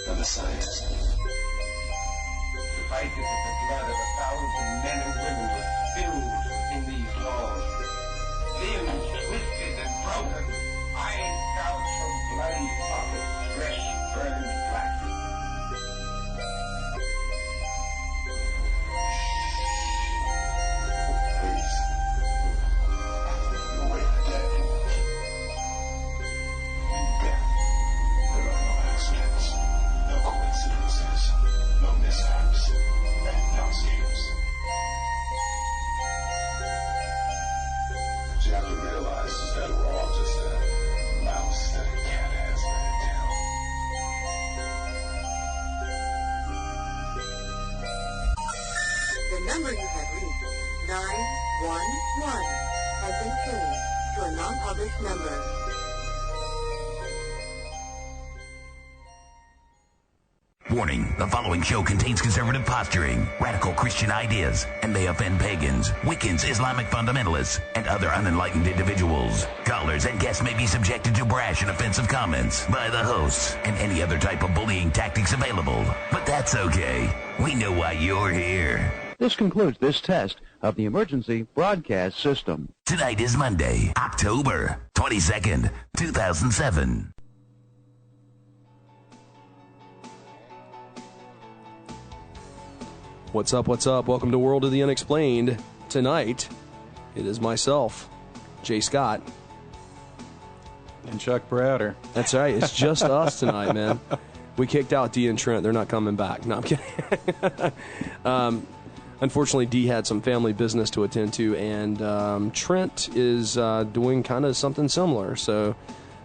and the science. The fight is that the blood of 1,000 men and women was spilled within these walls. Limbs twisted and broken, eyes gouged from bloody sockets, flesh burned black. Please. You wait the dead. In death, there are no accidents, no coincidences, no mishaps, and no escapes. What you have to realize is that we're all just a mouse that a cat has let it down. The number you have reached, 911, has been changed to a non-public number. Warning, the following show contains conservative posturing, radical Christian ideas, and may offend pagans, Wiccans, Islamic fundamentalists, and other unenlightened individuals. Callers and guests may be subjected to brash and offensive comments by the hosts and any other type of bullying tactics available. But that's okay. We know why you're here. This concludes this test of the emergency broadcast system. Tonight is Monday, October 22nd, 2007. What's up, what's up? Welcome to World of the Unexplained. Tonight, it is myself, Jay Scott. And Chuck Browder. That's right, it's just us tonight, man. We kicked out Dee and Trent. They're not coming back. No, I'm kidding. Unfortunately, Dee had some family business to attend to, and Trent is doing kind of something similar. So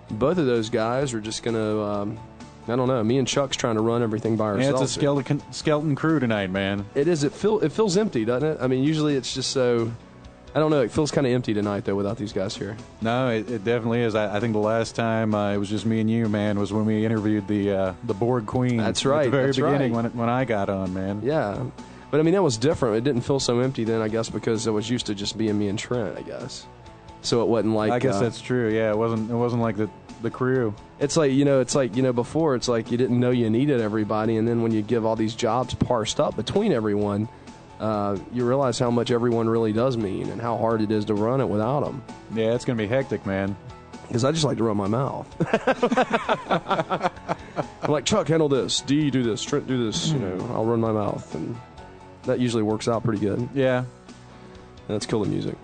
both of those guys are just going to... I don't know. Me and Chuck's trying to run everything by ourselves. Yeah, it's a skeleton crew tonight, man. It is. It feels empty, doesn't it? I mean, usually it's just so... I don't know. It feels kind of empty tonight, though, without these guys here. No, it definitely is. I think the last time it was just me and you, man, was when we interviewed the Borg Queen. That's right. At the very beginning right. when I got on, man. Yeah. But, I mean, that was different. It didn't feel so empty then, I guess, because it was used to just being me and Trent, I guess. So it wasn't like... I guess that's true, yeah. It wasn't like the crew. It's like, before, it's like you didn't know you needed everybody, and then when you give all these jobs parsed up between everyone, you realize how much everyone really does mean and how hard it is to run it without them. Yeah, it's going to be hectic, man. Because I just like to run my mouth. I'm like, Chuck, handle this. Dee, do this. Trent, do this. I'll run my mouth. And that usually works out pretty good. Yeah. Let's kill the music.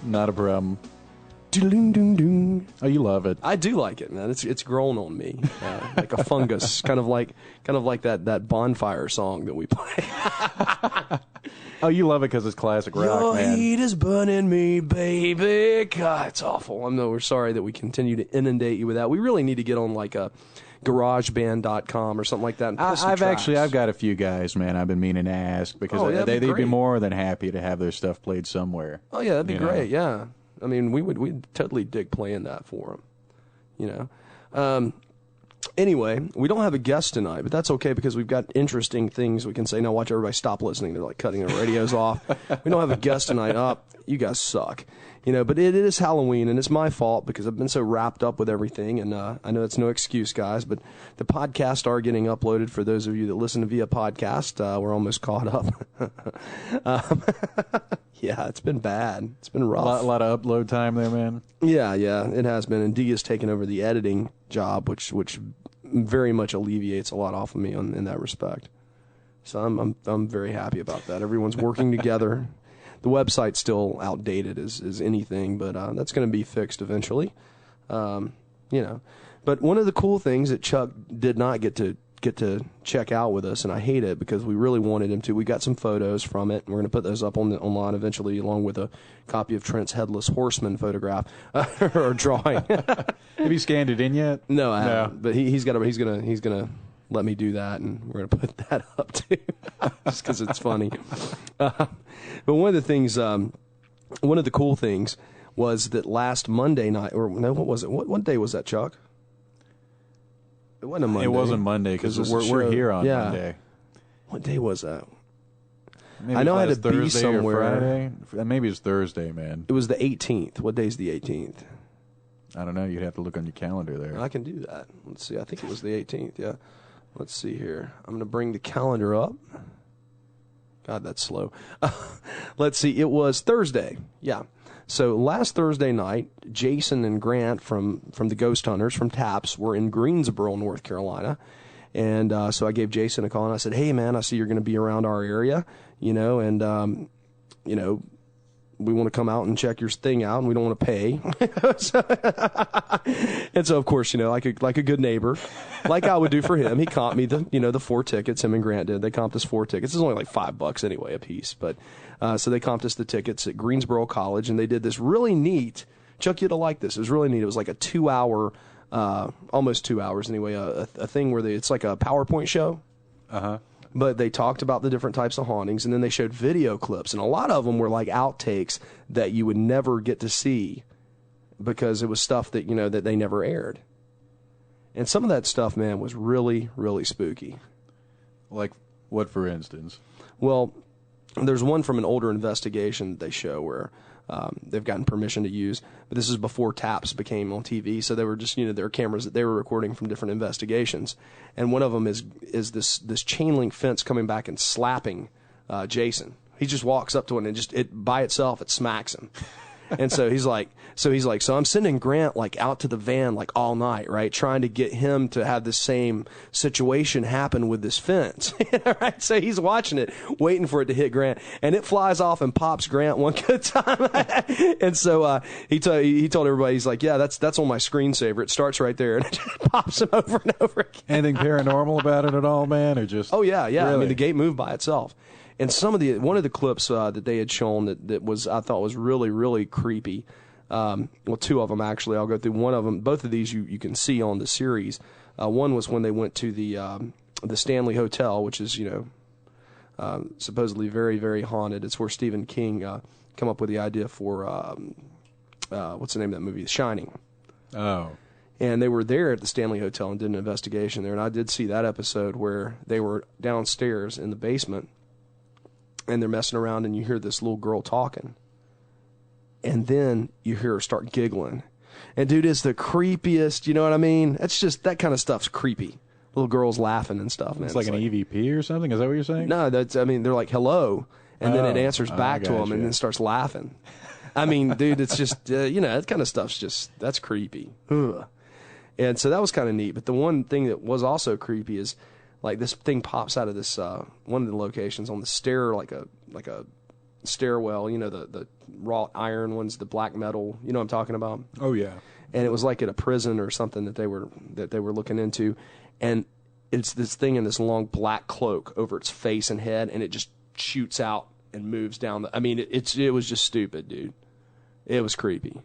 Not a problem. Oh, you love it. I do like it, man. It's grown on me like a fungus, kind of like that bonfire song that we play. Oh, you love it because it's classic rock, Your man. heat is burning me, baby. God, it's awful. We're sorry that we continue to inundate you with that. We really need to get on like a GarageBand.com or something like that. And I've got a few guys, man. I've been meaning to ask because they'd be more than happy to have their stuff played somewhere. Oh yeah, that'd be great. Yeah. I mean, we'd totally dig playing that for them, Anyway, we don't have a guest tonight, but that's okay because we've got interesting things we can say. Now watch everybody stop listening. They're like cutting their radios off. We don't have a guest tonight. You guys suck. But it is Halloween, and it's my fault because I've been so wrapped up with everything, and I know it's no excuse, guys, but the podcasts are getting uploaded for those of you that listen via podcast. We're almost caught up. Yeah, it's been bad. It's been rough. A lot of upload time there, man. Yeah, it has been, and Dee has taken over the editing job, which very much alleviates a lot off of me in that respect. So I'm very happy about that. Everyone's working together. The website's still outdated as anything, but that's going to be fixed eventually. But one of the cool things that Chuck did not get to check out with us, and I hate it because we really wanted him to. We got some photos from it, and we're going to put those up online eventually, along with a copy of Trent's Headless Horseman photograph or drawing. Have you scanned it in yet? No, I haven't. But he's gonna let me do that, and we're gonna put that up too, just because it's funny. But one of the things, one of the cool things, was that last Monday night, or no, what was it? What day was that, Chuck? It wasn't a Monday. It wasn't Monday because we're here on Monday. What day was that? Maybe I know I had to Thursday be somewhere. Or Friday. Maybe it's Thursday, man. It was the 18th. What day is the 18th? I don't know. You'd have to look on your calendar there. I can do that. Let's see. I think it was the 18th. Yeah. Let's see here. I'm going to bring the calendar up. God, that's slow. Let's see. It was Thursday. Yeah. So last Thursday night, Jason and Grant from the Ghost Hunters from TAPS were in Greensboro, North Carolina. And so I gave Jason a call and I said, hey, man, I see you're going to be around our area, and, we want to come out and check your thing out, and we don't want to pay. And so, of course, like a good neighbor, like I would do for him, he comped me the 4 tickets. Him and Grant did. They comped us 4 tickets. It's only like $5 anyway a piece, but so they comped us the tickets at Greensboro College, and they did this really neat. Chuck, you'd like this. It was really neat. It was like a 2-hour, almost 2 hours anyway, a thing where it's like a PowerPoint show. But they talked about the different types of hauntings, and then they showed video clips, and a lot of them were like outtakes that you would never get to see because it was stuff that that they never aired. And some of that stuff, man, was really, really spooky. Like what, for instance? Well, there's one from an older investigation that they show where they've gotten permission to use, but this is before TAPS became on TV, so they were just there were cameras that they were recording from different investigations, and one of them is this chain link fence coming back and slapping Jason. He just walks up to it and it by itself it smacks him. And so he's like, so I'm sending Grant like out to the van like all night, right? Trying to get him to have the same situation happen with this fence. Right? So he's watching it, waiting for it to hit Grant, and it flies off and pops Grant one good time. And so he told everybody, he's like, yeah, that's on my screensaver. It starts right there, and it just pops him over and over again. Anything paranormal about it at all, man, or just? Oh yeah. Really? I mean, the gate moved by itself. And one of the clips that they had shown that was, I thought was really, really creepy. Well, 2 of them actually. I'll go through one of them. Both of these you can see on the series. One was when they went to the Stanley Hotel, which is supposedly very, very haunted. It's where Stephen King come up with the idea for what's the name of that movie, The Shining. Oh. And they were there at the Stanley Hotel and did an investigation there. And I did see that episode where they were downstairs in the basement. And they're messing around, and you hear this little girl talking. And then you hear her start giggling. And, dude, it's the creepiest, you know what I mean? It's just, that kind of stuff's creepy. Little girls laughing and stuff, man. It's like an EVP or something? Is that what you're saying? No, they're like, hello. And then it answers back to them and then starts laughing. I mean, dude, it's just, that kind of stuff's just, that's creepy. Ugh. And so that was kind of neat. But the one thing that was also creepy is, like, this thing pops out of this one of the locations on the stair, like a stairwell, the wrought iron ones, the black metal, you know what I'm talking about? Oh yeah. And it was like at a prison or something that they were looking into, and it's this thing in this long black cloak over its face and head, and it just shoots out and moves down I mean, it was just stupid, dude. It was creepy.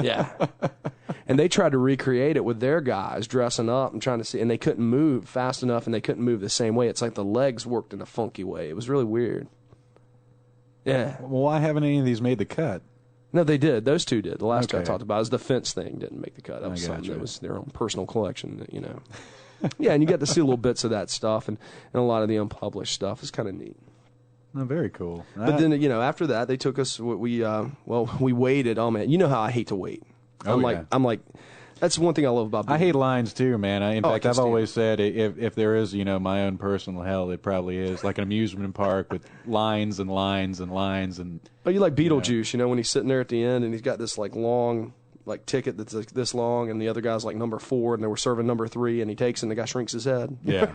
Yeah. And they tried to recreate it with their guys dressing up and trying to see, and they couldn't move fast enough, and they couldn't move the same way. It's like the legs worked in a funky way. It was really weird. Yeah. Well, why haven't any of these made the cut? No, they did. Those 2 did. The last two I talked about is the fence thing didn't make the cut. That was something that was their own personal collection, Yeah, and you got to see little bits of that stuff, and a lot of the unpublished stuff. It's kind of neat. Oh, very cool. But then, after that, they took us, we waited. Oh, man, you know how I hate to wait. I'm like, that's one thing I love about being. I hate lines too, man. In fact, I've always said if there is, my own personal hell, it probably is like an amusement park with lines and lines and lines and. Oh, you like Beetlejuice, when he's sitting there at the end and he's got this like long like ticket that's like this long, and the other guy's like number 4, and they were serving number 3, and he takes it and the guy shrinks his head. Yeah.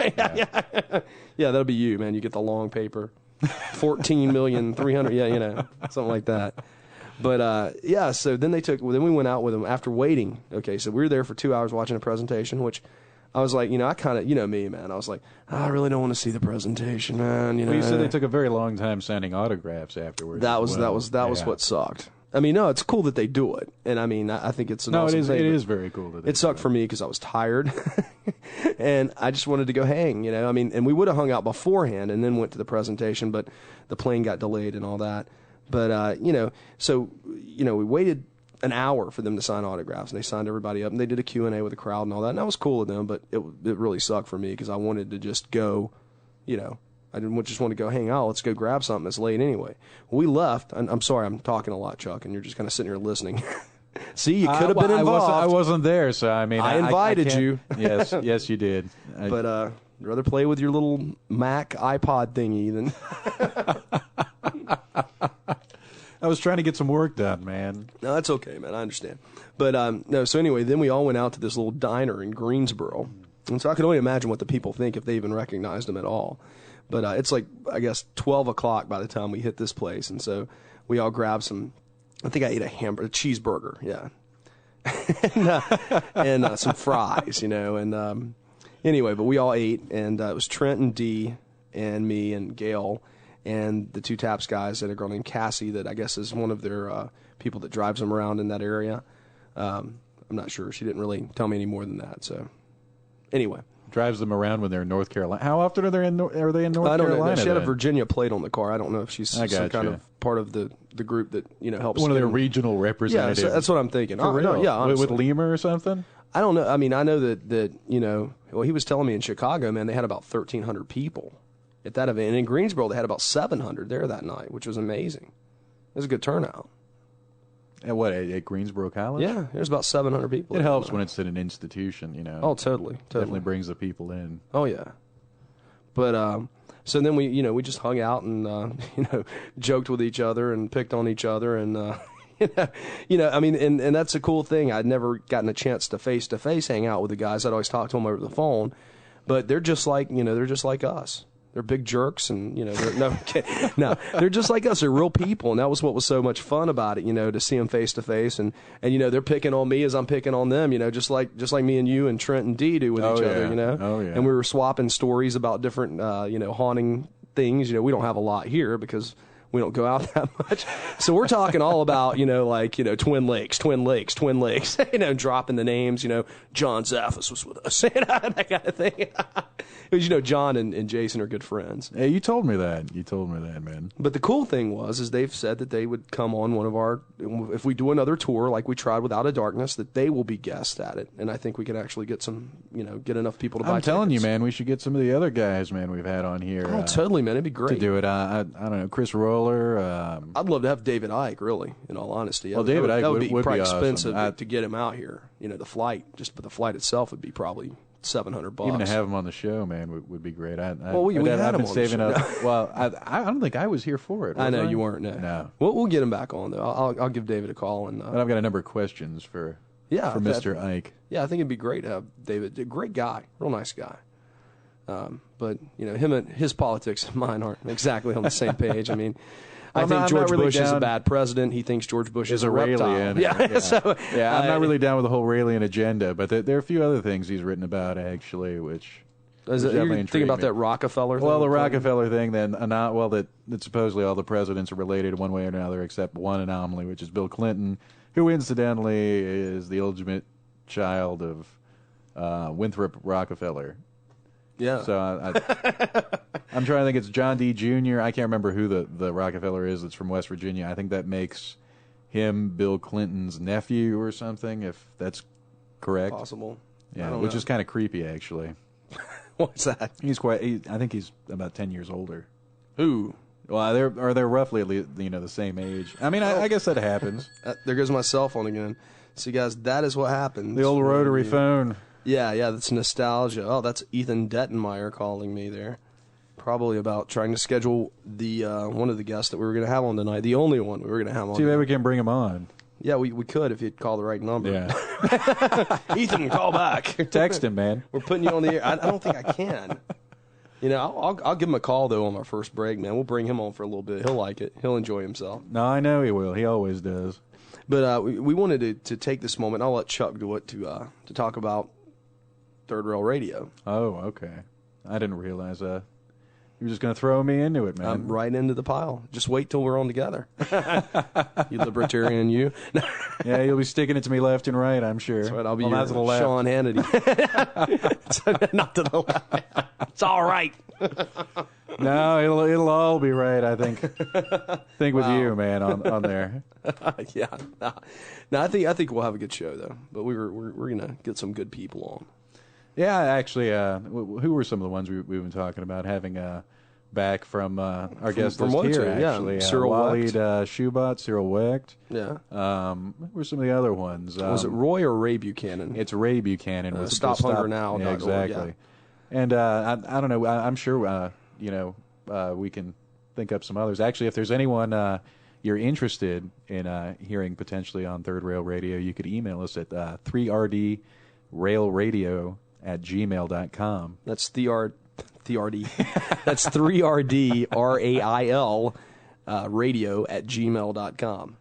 Yeah, that'll be you, man. You get the long paper, 14,300,000. Yeah, something like that. But so then we went out with them after waiting. Okay, so we were there for 2 hours watching a presentation, which I was like, I kind of, me, man. I was like, I really don't want to see the presentation, man. Well, you said they took a very long time signing autographs afterwards. That was what sucked. I mean, no, it's cool that they do it, and I mean, I think it's an awesome thing. It is very cool that it sucked for me because I was tired, and I just wanted to go hang. I mean, and we would have hung out beforehand and then went to the presentation, but the plane got delayed and all that. But so we waited an hour for them to sign autographs, and they signed everybody up, and they did a Q&A with the crowd and all that, and that was cool with them. But it really sucked for me because I wanted to just go, I didn't just want to go hang out. Let's go grab something. It's late anyway. We left. I'm sorry, I'm talking a lot, Chuck, and you're just kind of sitting here listening. See, you could have been involved. I wasn't there, so I mean, I invited you. Yes, you did. But I'd rather play with your little Mac iPod thingy than. I was trying to get some work done, man. No, that's okay, man. I understand. But no. So anyway, then we all went out to this little diner in Greensboro, and so I can only imagine what the people think if they even recognized him at all. But it's like, I guess, 12 o'clock by the time we hit this place, and so we all grabbed some. I think I ate a cheeseburger, yeah, and some fries, and anyway. But we all ate, and it was Trent and Dee and me and Gail. And the two Taps guys and a girl named Cassie that I guess is one of their people that drives them around in that area. I'm not sure. She didn't really tell me any more than that. So anyway. Drives them around when they're in North Carolina. How often are they in North Carolina? I don't know. No, she had a then? Virginia plate on the car. I don't know if she's some kind of part of the group that helps. One of their regional representatives. Yeah, so that's what I'm thinking. For real? No, yeah, honestly. With Lima or something? I don't know. I mean, I know that well, he was telling me in Chicago, man, they had about 1,300 people at that event. And in Greensboro, they had about 700 there that night, which was amazing. It was a good turnout. At what, at Greensboro College? Yeah, there's about 700 people. It helps when it's in an institution, Oh, totally. Definitely brings the people in. Oh, yeah. But, so then we just hung out and, joked with each other and picked on each other and, I mean, and that's a cool thing. I'd never gotten a chance to face hang out with the guys. I'd always talk to them over the phone. But they're just like, they're just like us. They're big jerks, and they're just like us. They're real people, and that was what was so much fun about it. To see them face to face, and they're picking on me as I'm picking on them. Just like me and you and Trent and Dee do with each other. Oh yeah. And we were swapping stories about different haunting things. We don't have a lot here because we don't go out that much. So we're talking all about, Twin Lakes, dropping the names, John Zaffis was with us, that kind of thing. Because, John and Jason are good friends. Hey, you told me that. Man. But the cool thing is they've said that they would come on one of our, if we do another tour like we tried with Out of Darkness, that they will be guests at it. And I think we can actually get some, get enough people to buy tickets. I'm telling you, man, we should get some of the other guys, man, we've had on here. Oh, totally, man. It'd be great. To do it. I don't know, Chris Roller. I'd love to have David Icke, really, in all honesty. Well, David Icke would be probably awesome. expensive to get him out here. The flight, just the flight itself would be probably $700. Even to have him on the show, man, would be great. We had him on the show. Well, I don't think I was here for it. I know you weren't. No. We'll get him back on though. I'll give David a call and. But I've got a number of questions for Mr. Icke. Yeah, I think it'd be great to have David. A great guy, real nice guy. But him and his politics and mine aren't exactly on the same page. I mean. I think George Bush is a bad president. He thinks George Bush is a reptile. Yeah, I'm not really down with the whole Raelian agenda, but there are a few other things he's written about, actually, which you're thinking about that Rockefeller thing? Well, the Rockefeller thing, then, that supposedly all the presidents are related one way or another, except one anomaly, which is Bill Clinton, who incidentally is the illegitimate child of Winthrop Rockefeller. Yeah. So I'm trying to think. It's John D. Jr. I can't remember who the Rockefeller is that's from West Virginia. I think that makes him Bill Clinton's nephew or something, if that's correct. Possible. Yeah, which is kind of creepy, actually. What's that? I think he's about 10 years older. Who? Well, they're roughly at least, the same age. I mean, I guess that happens. There goes my cell phone again. See, guys, that is what happens. The old rotary phone. Yeah, that's nostalgia. Oh, that's Ethan Dettenmeyer calling me there. Probably about trying to schedule the one of the guests that we were going to have on tonight. The only one we were going to have on. See, maybe we can bring him on. Yeah, we could if you'd call the right number. Yeah. Ethan, call back. Text him, man. We're putting you on the air. I don't think I can. I'll give him a call, though, on our first break, man. We'll bring him on for a little bit. He'll like it. He'll enjoy himself. No, I know he will. He always does. But we wanted to take this moment. I'll let Chuck do it to talk about Third Rail Radio. Oh, okay. I didn't realize you were just going to throw me into it, man. I'm right into the pile. Just wait till we're on together. You libertarian, you. Yeah, you'll be sticking it to me left and right, I'm sure. That's right. I'll be your Sean Hannity. Not to the left. It's all right. No, it'll all be right, I think. With you, man, on there. Yeah. No, I think we'll have a good show though. But we're gonna get some good people on. Yeah, actually, who were some of the ones we've been talking about? Having back from our guest from list here, WOTU, yeah. actually. Cyril Waleed Wecht. Shubat, Cyril Wecht. Yeah. What were some of the other ones? Was it Roy or Ray Buchanan? It's Ray Buchanan. With StopHungerNow.org, Yeah, exactly. yeah. And I don't know. I'm sure we can think up some others. Actually, if there's anyone you're interested in hearing potentially on Third Rail Radio, you could email us at 3rdrailradio@gmail.com. That's 3RD. That's 3RDRAIL radio@gmail.com.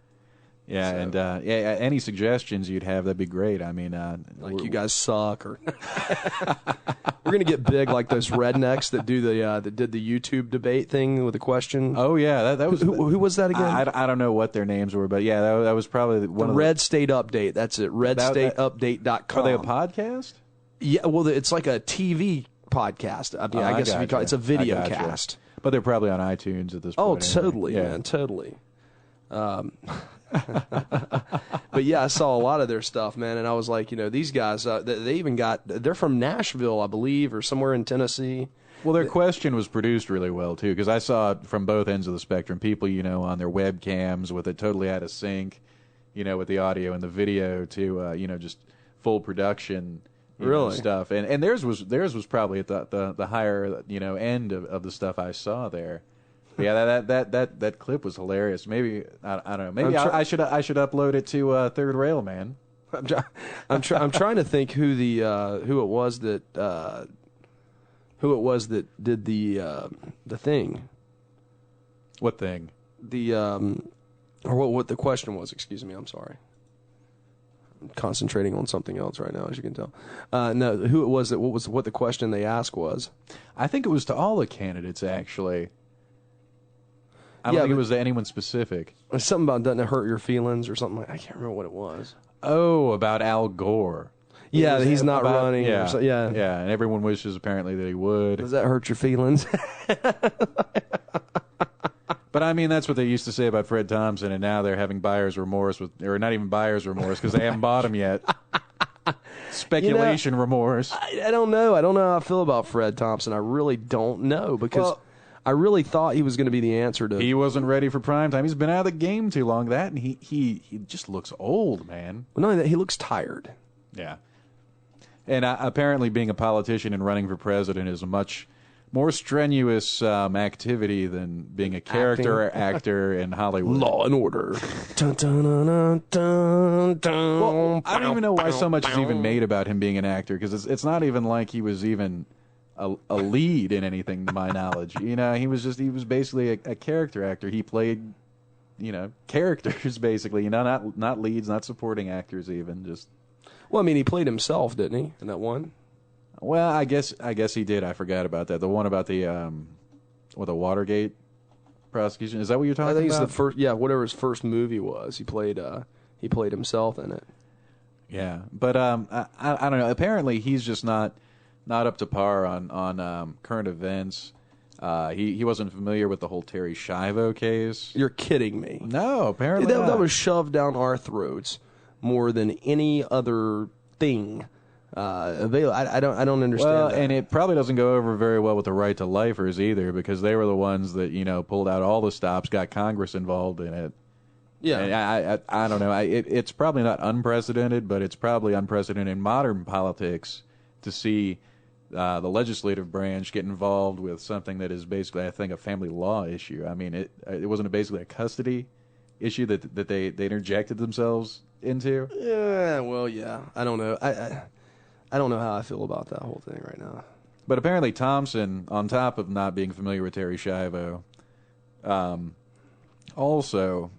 Yeah, So- and any suggestions you'd have, that'd be great. I mean, Like you guys suck, or we're gonna get big like those rednecks that do that did the YouTube debate thing with the question. Oh yeah, that was who was that again? I don't know what their names were, but yeah, that was probably one of Red State Update. That's it. RedStateUpdate.com. Are they a podcast? Yeah, well, it's like a TV podcast. I mean, I guess if you call it's a video gotcha. cast. But they're probably on iTunes at this Oh, point. anyway. totally, Yeah. man, totally. But yeah, I saw a lot of their stuff, man, and I was like, these guys, they even they're from Nashville, I believe, or somewhere in Tennessee. Well, their question was produced really well too, because I saw it from both ends of the spectrum. People, on their webcams with it totally out of sync, with the audio and the video to, just full production. Really? Stuff, and theirs was probably at the higher end of the stuff I saw there. Yeah, that clip was hilarious. Maybe I don't know. Maybe I should upload it to Third Rail, man. I'm trying to think who it was that did the thing. What thing? Or what the question was. Excuse me. I'm sorry. I'm concentrating on something else right now, as you can tell. No, who it was that what the question they asked was. I think it was to all the candidates, actually. I don't think it was to anyone specific. Something about doesn't it hurt your feelings or something. I can't remember what it was. Oh, about Al Gore. Yeah, he's not running. Yeah, yeah, and everyone wishes apparently that he would. Does that hurt your feelings? But I mean, that's what they used to say about Fred Thompson, and now they're having buyer's remorse or not even buyer's remorse because they haven't bought him yet. Speculation remorse. I don't know. I don't know how I feel about Fred Thompson. I really don't know because I really thought he was going to be the answer to. He wasn't ready for prime time. He's been out of the game too long. And he just looks old, man. Well, not only that, he looks tired. Yeah. And apparently, being a politician and running for president is a much more strenuous activity than being a character actor in Hollywood. Law and Order. Dun, dun, dun, dun, dun, dun, Well, I don't even know why so much is even made about him being an actor, because it's not even like he was even a lead in anything, to my knowledge. He was basically a character actor. He played, characters basically. Not leads, not supporting actors even. Just. Well, I mean, he played himself, didn't he, in that one? Well, I guess he did. I forgot about that. The one about the Watergate prosecution. Is that what you're talking about? I think it's the first. Yeah, whatever his first movie was, he played himself in it. Yeah, but I don't know. Apparently, he's just not up to par on current events. He wasn't familiar with the whole Terry Schiavo case. You're kidding me. No, apparently that was shoved down our throats more than any other thing. I don't understand. Well, that. and it probably doesn't go over very well with the right to lifers either, because they were the ones that pulled out all the stops, got Congress involved in it. Yeah, and I don't know. It's probably not unprecedented, but it's probably unprecedented in modern politics to see the legislative branch get involved with something that is basically, I think, a family law issue. I mean, it wasn't basically a custody issue that they interjected themselves into. Yeah, well, yeah. I don't know. I don't know how I feel about that whole thing right now. But apparently Thompson, on top of not being familiar with Terry Schiavo, also,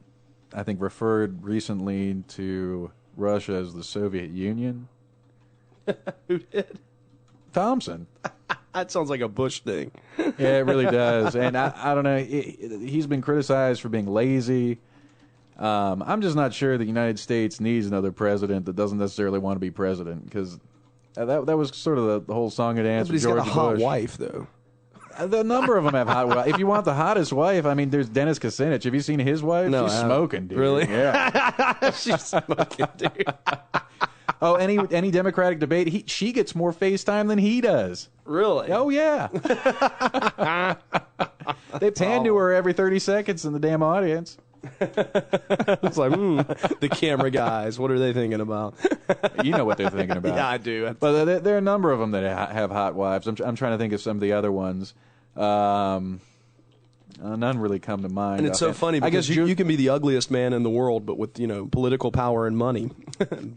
I think, referred recently to Russia as the Soviet Union. Who did? Thompson. That sounds like a Bush thing. Yeah, it really does. And I don't know. He's been criticized for being lazy. I'm just not sure the United States needs another president that doesn't necessarily want to be president, because that was sort of the whole song and dance with George Bush. He's got a hot wife, though. The number of them have hot wives. If you want the hottest wife, I mean, there's Dennis Kucinich. Have you seen his wife? No, she's smoking, dude. Really? Yeah. She's smoking, dude. Oh, any Democratic debate, she gets more FaceTime than he does. Really? Oh, yeah. They pan to her every 30 seconds in the damn audience. It's like, the camera guys, what are they thinking about? You know what they're thinking about. Yeah, I do. But there are a number of them that have hot wives. I'm trying to think of some of the other ones. None really come to mind. And it's so funny because you can be the ugliest man in the world, but with political power and money,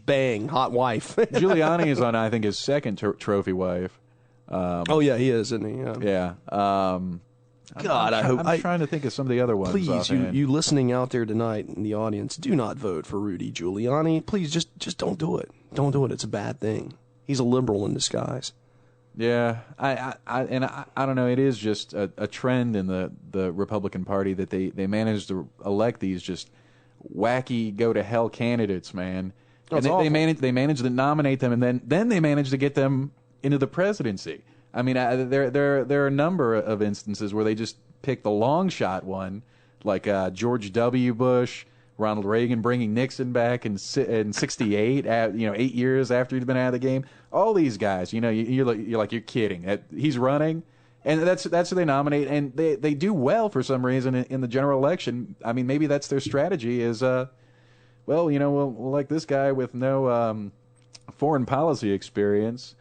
bang, hot wife. Giuliani is on, I think, his second trophy wife. Oh yeah, he is, isn't he? Yeah. God, I'm trying to think of some of the other ones. Please, you listening out there tonight in the audience, do not vote for Rudy Giuliani. Please, just don't do it. Don't do it. It's a bad thing. He's a liberal in disguise. Yeah, I don't know. It is just a trend in the Republican Party that they manage to elect these just wacky go to hell candidates, man. And they manage to nominate them, and then they manage to get them into the presidency. I mean, there are a number of instances where they just pick the long shot one, like George W. Bush, Ronald Reagan bringing Nixon back in '68, 8 years after he'd been out of the game. All these guys, you're like, you're kidding. He's running, and that's who they nominate, and they do well for some reason in the general election. I mean, maybe that's their strategy is, we'll like this guy with no foreign policy experience,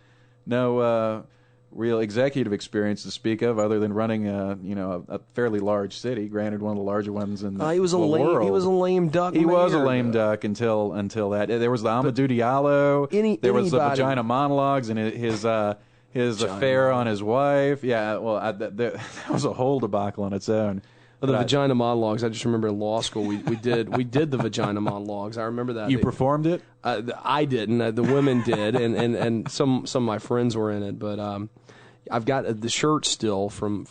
no real executive experience to speak of, other than running a fairly large city. Granted, one of the larger ones in the world. He was a lame duck. He was a lame duck until that. There was the Amadou Diallo. There was the vagina monologues and his affair on his wife. Yeah, well, that was a whole debacle on its own. The vagina monologues. I just remember in law school we did the vagina monologues. I remember that. You performed it? I didn't. The women did, and some of my friends were in it. But I've got the shirt still from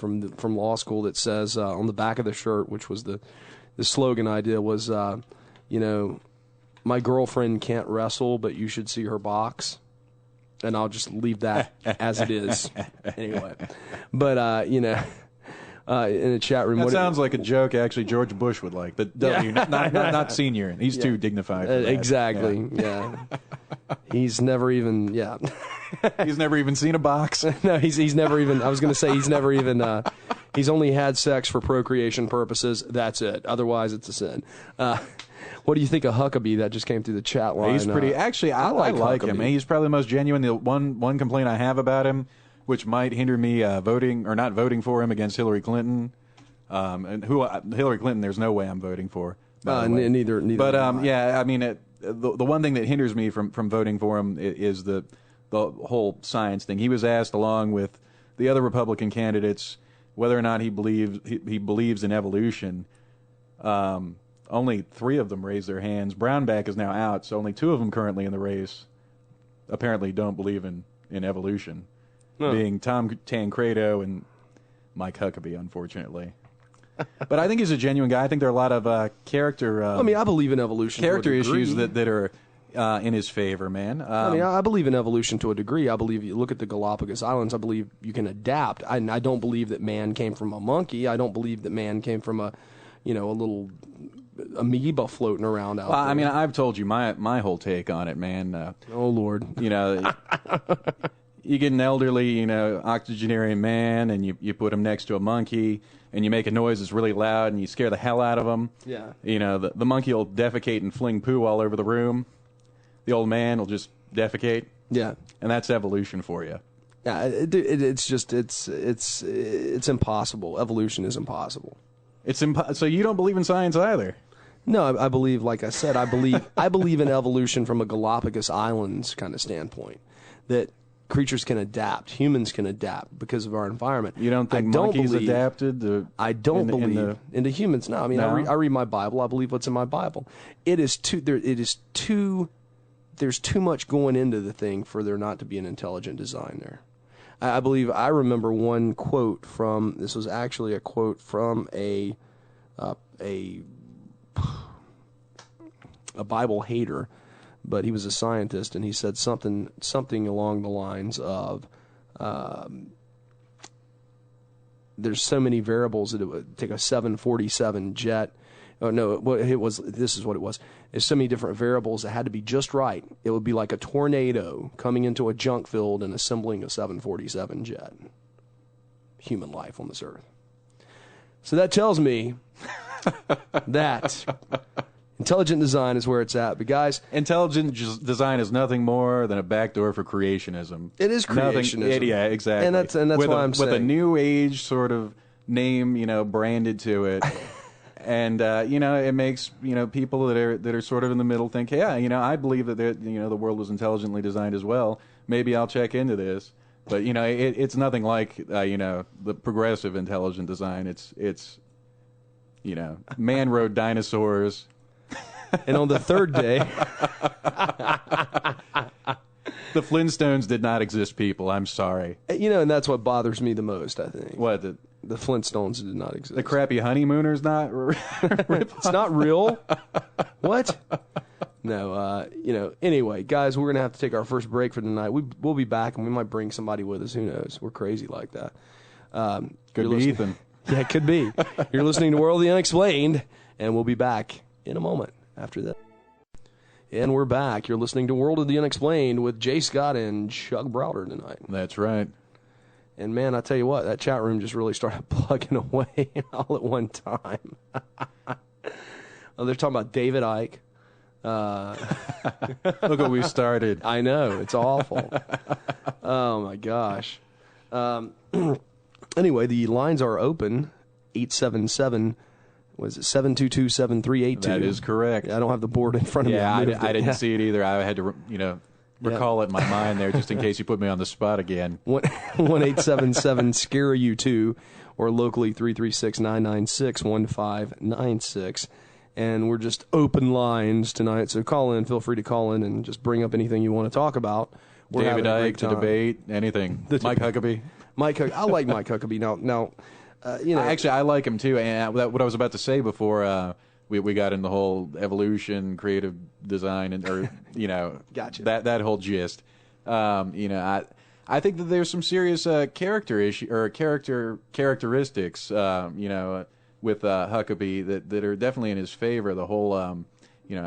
law school that says on the back of the shirt, which was the slogan idea was, my girlfriend can't wrestle, but you should see her box. And I'll just leave that as it is. Anyway, but in a chat room. That sounds like a joke actually George Bush would like. The W, not senior. He's too dignified for that. Exactly, yeah. He's never even, He's never even seen a box. No, he's never even, I was going to say he's never even, he's only had sex for procreation purposes. That's it. Otherwise, it's a sin. What do you think of Huckabee that just came through the chat line? He's pretty, actually, I like him. He's probably the most genuine. The one complaint I have about him, which might hinder me voting or not voting for him against Hillary Clinton. Hillary Clinton, there's no way I'm voting for. Neither. But yeah, I mean, the one thing that hinders me from voting for him is the whole science thing. He was asked, along with the other Republican candidates, whether or not he believes in evolution. Only 3 of them raised their hands. Brownback is now out, so only 2 of them currently in the race apparently don't believe in evolution. Being Tom Tancredo and Mike Huckabee, unfortunately. But I think he's a genuine guy. I think there are a lot of character... I believe in evolution character to a degree. issues that are in his favor, man. I believe in evolution to a degree. I believe you look at the Galapagos Islands, I believe you can adapt. I don't believe that man came from a monkey. I don't believe that man came from a little amoeba floating around out there. I mean, I've told you my whole take on it, man. Oh, Lord. You get an elderly, octogenarian man, and you put him next to a monkey, and you make a noise that's really loud, and you scare the hell out of him. Yeah. The monkey will defecate and fling poo all over the room. The old man will just defecate. Yeah. And that's evolution for you. Yeah, it's just it's impossible. Evolution is impossible. So you don't believe in science either? No, I believe, like I said, I believe in evolution from a Galapagos Islands kind of standpoint, that creatures can adapt, humans can adapt because of our environment. You don't think monkeys adapted? I don't believe into humans. No, I mean, no? I read my Bible. I believe what's in my Bible. There's too much going into the thing for there not to be an intelligent design there. I believe I remember one quote from, this was actually a quote from a Bible hater, but he was a scientist, and he said something along the lines of, there's so many variables that it would take a 747 jet. Oh no, this is what it was. There's so many different variables that had to be just right. It would be like a tornado coming into a junk field and assembling a 747 jet. Human life on this earth. So that tells me that intelligent design is where it's at. But guys, intelligent design is nothing more than a backdoor for creationism. It is creationism. Yeah, exactly. And that's why I'm saying. With a new age sort of name, branded to it. And it makes people that are sort of in the middle think, yeah, I believe that the world was intelligently designed as well. Maybe I'll check into this. But it's nothing like the progressive intelligent design. It's man rode dinosaurs. And on the third day, the Flintstones did not exist, people. I'm sorry. And that's what bothers me the most, I think. What? The Flintstones did not exist. The crappy honeymooners not It's not real. What? No, anyway, guys, we're going to have to take our first break for tonight. We'll be back, and we might bring somebody with us. Who knows? We're crazy like that. Could be Ethan. Yeah, it could be. You're listening to World of the Unexplained, and we'll be back in a moment after that. And we're back. You're listening to World of the Unexplained with Jay Scott and Chuck Browder tonight. That's right. And, man, I tell you what, that chat room just really started plugging away all at one time. They're talking about David Icke. Look what we started. I know. It's awful. Oh, my gosh. Anyway, the lines are open. 877, was it 722-7382? That is correct. I don't have the board in front of me. Yeah, I didn't see it either. I had to, recall it in my mind there just in case you put me on the spot again. 1-877-SCARE-YOU2 or locally 336-996-1596. And we're just open lines tonight, so call in. Feel free to call in and just bring up anything you want to talk about. David Icke, to debate, anything. Mike Huckabee. I like Mike Huckabee. Now, actually, I like him too. And what I was about to say before we got into the whole evolution, creative design, and gotcha. that whole gist. I think that there's some serious characteristics, with Huckabee that are definitely in his favor. The whole, I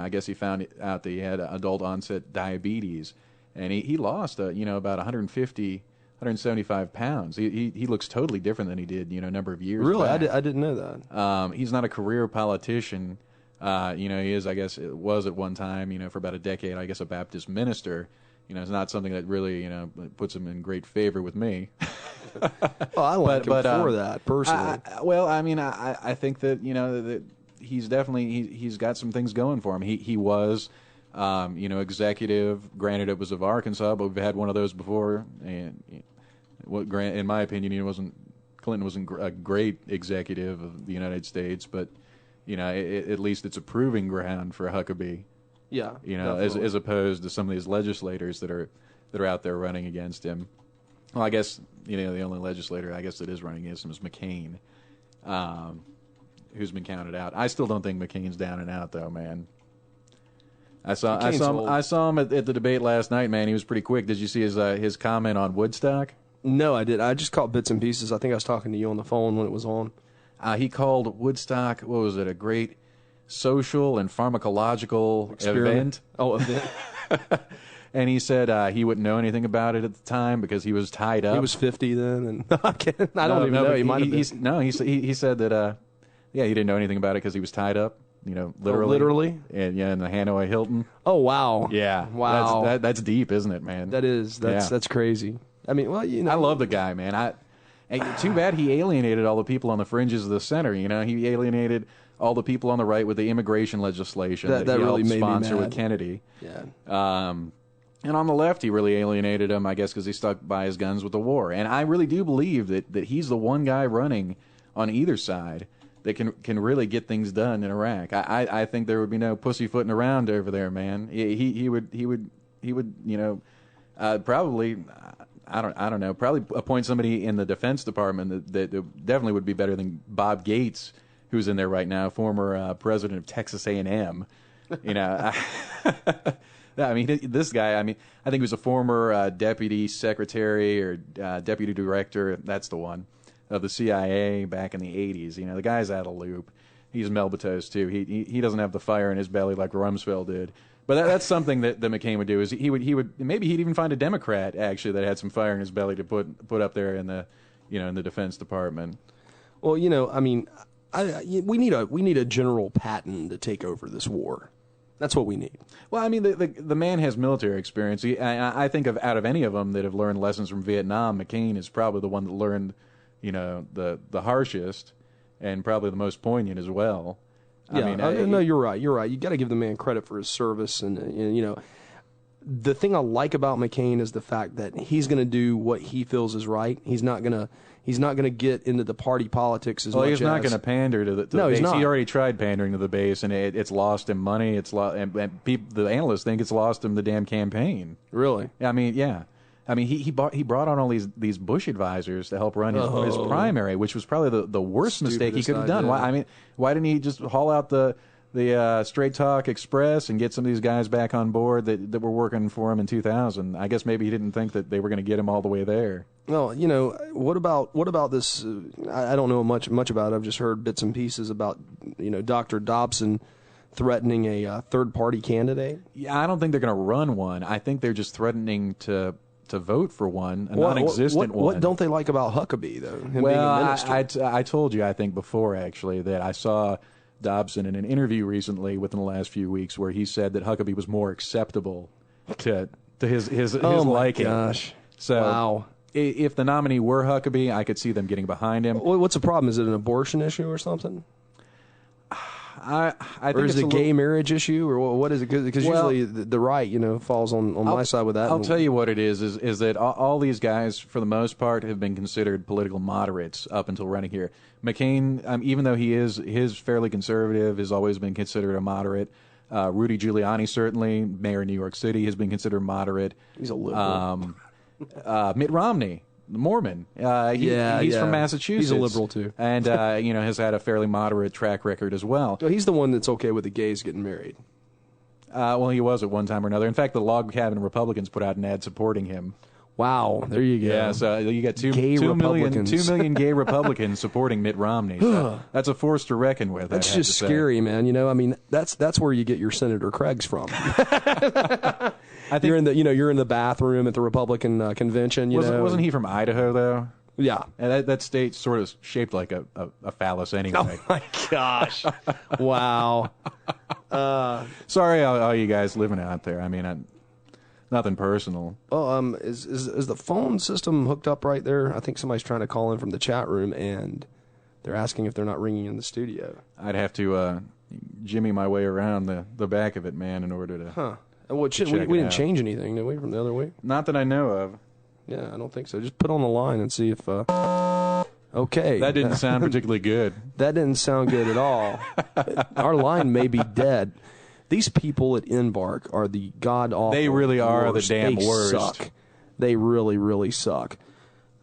guess he found out that he had adult onset diabetes, and he lost, about 175 pounds. He looks totally different than he did, a number of years Really? back. I didn't know that. He's not a career politician. He is, I guess, it was at one time, for about a decade, I guess, a Baptist minister. It's not something that really, puts him in great favor with me. Well, I like him for that, personally. I think that, that he's definitely, he's got some things going for him. He was, executive. Granted, it was of Arkansas, but we've had one of those before. And in my opinion, Clinton wasn't a great executive of the United States, but, at least it's a proving ground for Huckabee. Yeah, as opposed to some of these legislators that are out there running against him. Well, I guess the only legislator I guess that is running against him is McCain, who's been counted out. I still don't think McCain's down and out though, man. I saw him at the debate last night, man. He was pretty quick. Did you see his comment on Woodstock? No, I did. I just caught bits and pieces. I think I was talking to you on the phone when it was on. He called Woodstock, what was it, a great social and pharmacological event. Oh, event. And he said he wouldn't know anything about it at the time because he was tied up. He was 50 then, and I don't even know. He might have been. He said that he didn't know anything about it because he was tied up. Literally. Oh, literally? And in the Hanoi Hilton. Oh, wow. Yeah. Wow. That's deep, isn't it, man? That is. That's crazy. I mean, well, I love the guy, man. Too bad he alienated all the people on the fringes of the center. He alienated all the people on the right with the immigration legislation that he really helped made sponsor me mad. with Kennedy. Yeah. And on the left, he really alienated him, I guess, because he stuck by his guns with the war. And I really do believe that he's the one guy running on either side that can really get things done in Iraq. I think there would be no pussyfooting around over there, man. He would probably. I don't know. Probably appoint somebody in the Defense Department that definitely would be better than Bob Gates, who's in there right now, former president of Texas A&M. I mean, this guy. I mean, I think he was a former deputy secretary or deputy director. That's the one of the CIA back in the '80s. The guy's out of loop. He's Melbatos too. He doesn't have the fire in his belly like Rumsfeld did. But that's something that McCain would do. Is he would maybe he'd even find a Democrat actually that had some fire in his belly to put up there in the in the Defense Department. Well, you know, I mean, we need a General Patton to take over this war. That's what we need. Well, I mean, the man has military experience. I think out of any of them that have learned lessons from Vietnam, McCain is probably the one that learned, you know, the harshest and probably the most poignant as well. Yeah, no, you're right. You're right. You got to give the man credit for his service, and you know, the thing I like about McCain is the fact that he's going to do what he feels is right. He's not going to get into the party politics as much. Well, he's not going to pander to the base. He's not. He already tried pandering to the base, and it's lost him money. And the analysts think it's lost him the damn campaign. Really? I mean, yeah. I mean, he brought on all these Bush advisors to help run his primary, which was probably the worst mistake he could have done. Why didn't he just haul out the Straight Talk Express and get some of these guys back on board that were working for him in 2000? I guess maybe he didn't think that they were going to get him all the way there. Well, you know, what about this? I don't know much about it. I've just heard bits and pieces about, you know, Dr. Dobson threatening a third-party candidate. Yeah, I don't think they're going to run one. I think they're just threatening to vote for one, a non-existent one. What don't they like about Huckabee, though? Him well, being a minister? I told you, I think, before, actually, that I saw Dobson in an interview recently within the last few weeks where he said that Huckabee was more acceptable to his liking. Oh, my gosh. So, wow. If the nominee were Huckabee, I could see them getting behind him. What's the problem? Is it an abortion issue or something? I think or is it's it a gay marriage issue, or what is it? Because usually the right, you know, falls on my side with that. I'll tell you what it is that all these guys, for the most part, have been considered political moderates up until running here. McCain, even though he is fairly conservative, has always been considered a moderate. Rudy Giuliani, certainly, mayor of New York City, has been considered moderate. He's a liberal. Mitt Romney, the Mormon, he's from Massachusetts. He's a liberal too, and you know, has had a fairly moderate track record as well. So he's the one that's okay with the gays getting married. Well, he was at one time or another. In fact, the Log Cabin Republicans put out an ad supporting him. Wow, there you go. Yeah, so you got 2 million gay Republicans supporting Mitt Romney. So that's a force to reckon with. That's just scary, man. You know, I mean, that's where you get your Senator Craigs from. I think you're in the bathroom at the Republican convention. Wasn't he from Idaho though? Yeah, and that state's sort of shaped like a phallus anyway. Oh my gosh! Wow. Sorry, all you guys living out there. I mean, nothing personal. Oh, is the phone system hooked up right there? I think somebody's trying to call in from the chat room, and they're asking if they're not ringing in the studio. I'd have to jimmy my way around the back of it, man, in order to. Huh. We didn't change anything, did we, from the other week? Not that I know of. Yeah, I don't think so. Just put on the line and see if. Okay. That didn't sound particularly good. That didn't sound good at all. Our line may be dead. These people at Embark are the god-awful They really are worst. the damn they worst. Suck. They really, really suck.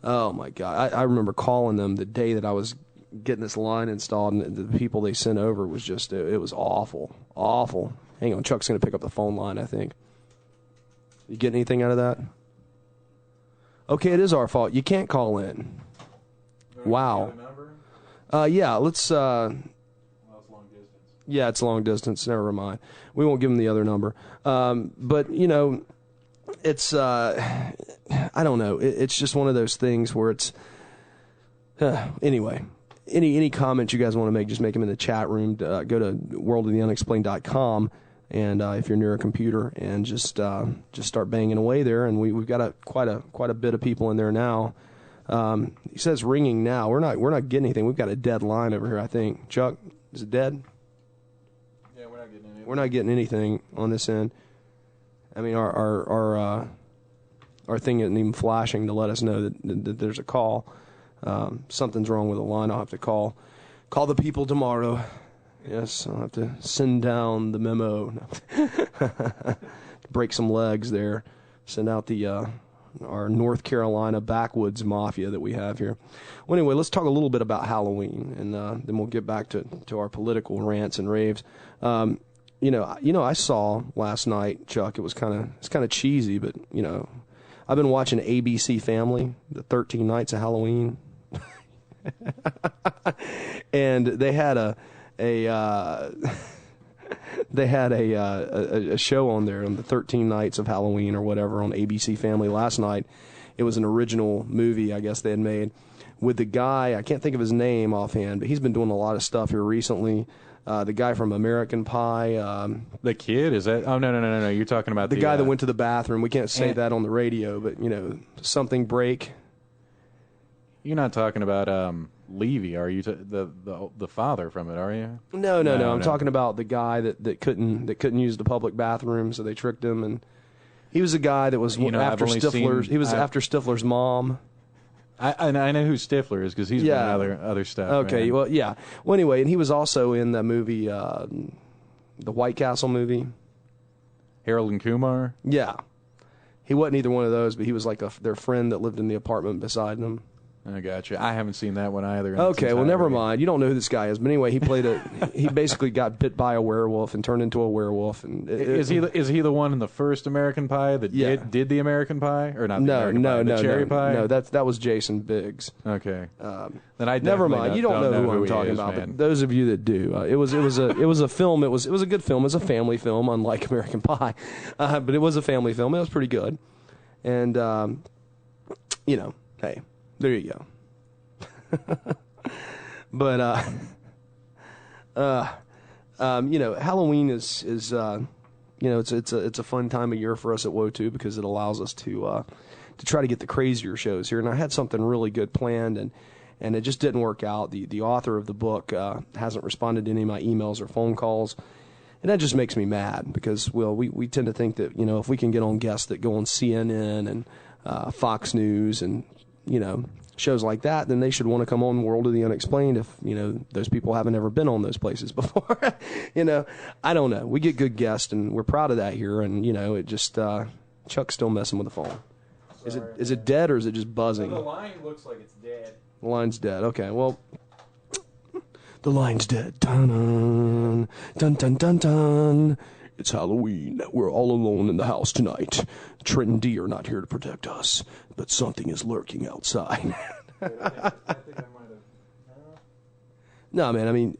Oh, my God. I remember calling them the day that I was getting this line installed, and the people they sent over was just, it was awful. Awful. Hang on, Chuck's going to pick up the phone line, I think. You get anything out of that? Okay, it is our fault. You can't call in. Wow. Yeah, let's... Well, it's long distance. Yeah, it's long distance. Never mind. We won't give them the other number. But, you know, it's... I don't know. It's just one of those things where it's... anyway... Any comments you guys want to make, just make them in the chat room. Go to worldoftheunexplained.com, and if you're near a computer, and just start banging away there. And we've got quite a bit of people in there now. He says ringing now. We're not getting anything. We've got a dead line over here, I think. Chuck, is it dead? Yeah, we're not getting anything. We're not getting anything on this end. I mean, our thing isn't even flashing to let us know that there's a call. Something's wrong with the line. I'll have to call the people tomorrow. Yes, I'll have to send down the memo. Break some legs there. Send out our North Carolina backwoods mafia that we have here. Well, anyway, let's talk a little bit about Halloween, and then we'll get back to our political rants and raves. I saw last night, Chuck. It's kind of cheesy, but I've been watching ABC Family, the 13 Nights of Halloween. And they had a show on there on the 13 Nights of Halloween or whatever on ABC Family last night, It was an original movie, I guess they had made with the guy. I can't think of his name offhand, but he's been doing a lot of stuff here recently. The guy from American Pie. The kid? Is that? Oh, no. You're talking about the guy that went to the bathroom. We can't say that on the radio, but, something break. You're not talking about Levy, are you? The father from it, are you? No. I'm talking about the guy that couldn't use the public bathroom, so they tricked him, and he was a guy that was after Stifler's. He was after Stifler's mom. I know who Stifler is because he's been in other stuff. Okay, man. well, yeah. Well, anyway, and he was also in the movie, the White Castle movie. Harold and Kumar? Yeah. He wasn't either one of those, but he was like their friend that lived in the apartment beside them. I gotcha. I haven't seen that one either. Okay, well, never mind. You don't know who this guy is, but anyway, he basically got bit by a werewolf and turned into a werewolf. And is he the one in the first American Pie that did the American Pie, or not? The cherry pie. No, that was Jason Biggs. Okay, then I never mind. You don't know who I'm talking about, but those of you that do, it was a film. It was a good film. It was a family film, unlike American Pie, but it was a family film. It was pretty good, and hey. There you go. But Halloween is it's a fun time of year for us at WOTU because it allows us to try to get the crazier shows here. And I had something really good planned, and it just didn't work out. The author of the book hasn't responded to any of my emails or phone calls. And that just makes me mad because, we tend to think that, if we can get on guests that go on CNN and Fox News and shows like that, then they should want to come on World of the Unexplained if, those people haven't ever been on those places before. I don't know. We get good guests, and we're proud of that here, and, it just, Chuck's still messing with the phone. Sorry, is it dead, or is it just buzzing? The line looks like it's dead. The line's dead. Okay, well, the line's dead. Dun, dun, dun, dun, dun. It's Halloween. We're all alone in the house tonight. Trent and Dee are not here to protect us, but something is lurking outside. I think I might have. No, man. I mean,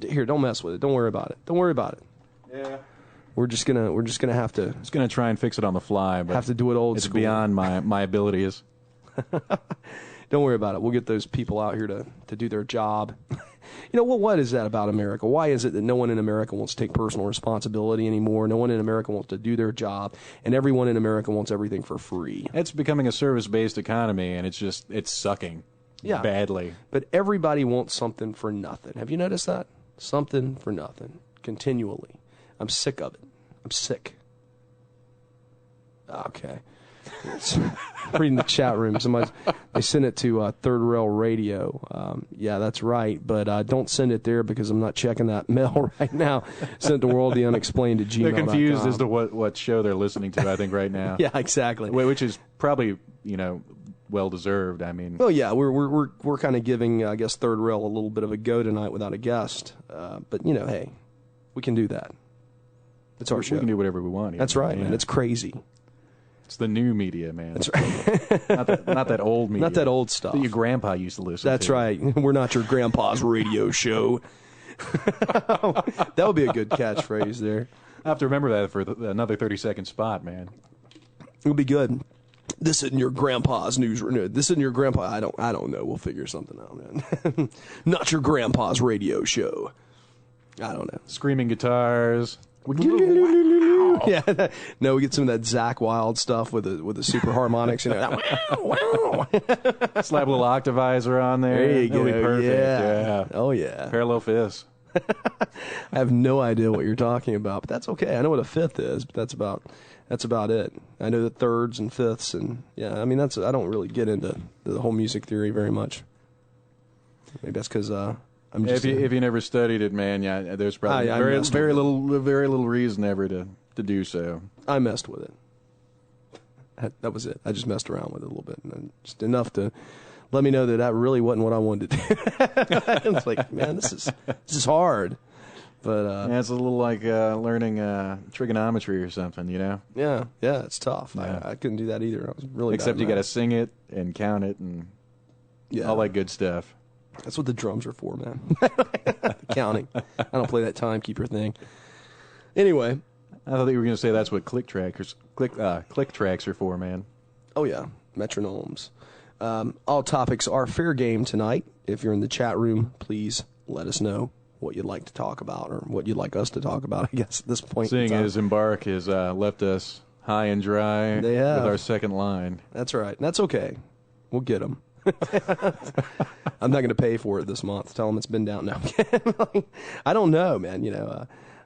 here, don't mess with it. Don't worry about it. Don't worry about it. Yeah. We're just gonna have to. Just gonna try and fix it on the fly, but have to do it old it's school. beyond my abilities. Don't worry about it. We'll get those people out here to do their job. What is that about America? Why is it that no one in America wants to take personal responsibility anymore? No one in America wants to do their job, and everyone in America wants everything for free. It's becoming a service-based economy, and it's sucking badly. But everybody wants something for nothing. Have you noticed that? Something for nothing, continually. I'm sick of it. I'm sick. Okay. Reading the chat room. They sent it to Third Rail Radio. Yeah, that's right. But don't send it there because I'm not checking that mail right now. Send it to World the Unexplained at gmail.com. They're confused as to what show they're listening to, I think, right now. Yeah, exactly. Which is probably, well deserved. I mean, well, yeah, we're kind of giving, I guess, Third Rail a little bit of a go tonight without a guest. But hey, we can do that. It's our show. We can do whatever we want. That's right, man. It's crazy. It's the new media, man. That's right. not that old media. Not that old stuff that your grandpa used to listen to. That's right. We're not your grandpa's radio show. That would be a good catchphrase there. I have to remember that for another 30-second spot, man. It would be good. This isn't your grandpa's news. This isn't your grandpa. I don't know. We'll figure something out, man. Not your grandpa's radio show. I don't know. Screaming guitars. Yeah, no, we get some of that Zakk Wylde stuff with the super harmonics. Slap a little octavizer on there. There you go. Be perfect. Yeah. Oh yeah. Parallel fifths. I have no idea what you're talking about, but that's okay. I know what a fifth is, but that's about it. I know the thirds and fifths, and yeah, I mean I don't really get into the whole music theory very much. Maybe that's because I'm just if you never studied it, man, yeah, there's probably very little reason ever to do so. I messed with it. That was it. I just messed around with it a little bit, and just enough to let me know that really wasn't what I wanted to do. It's like, man, this is hard. But yeah, it's a little like learning trigonometry or something, Yeah, it's tough. Yeah. I couldn't do that either. I was really except you got to sing it and count it and all that good stuff. That's what the drums are for, man. Counting. I don't play that timekeeper thing. Anyway, I thought you were going to say that's what click tracks are for, man. Oh yeah. Metronomes. All topics are fair game tonight. If you're in the chat room, please let us know what you'd like to talk about or what you'd like us to talk about, I guess, at this point. Seeing as Embark has left us high and dry They have. with our second line. That's right. That's okay. We'll get them. I'm not going to pay for it this month. Tell them it's been down. No, I don't know, man.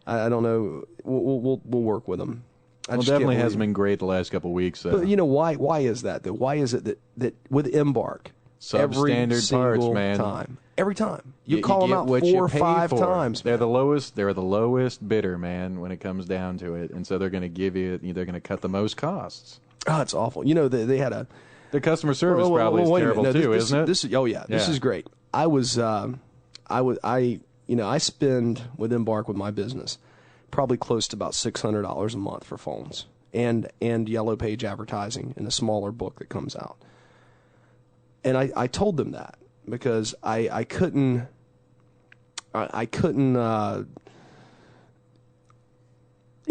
I don't know. We'll work with them. Well, definitely hasn't been great the last couple of weeks. But why? Why is that though? Why is it that with Embark, every substandard single parts, man, every time you call them get out what 4 you or pay 5 for. times? They're the lowest. They're the lowest bidder, man, when it comes down to it, and so they're going to give you. They're going to cut the most costs. Oh, it's awful. They had a. The customer service probably is terrible too, isn't it? This is great. I spend with Embark with my business probably close to about $600 a month for phones and Yellow Page advertising in a smaller book that comes out. And I told them that because I couldn't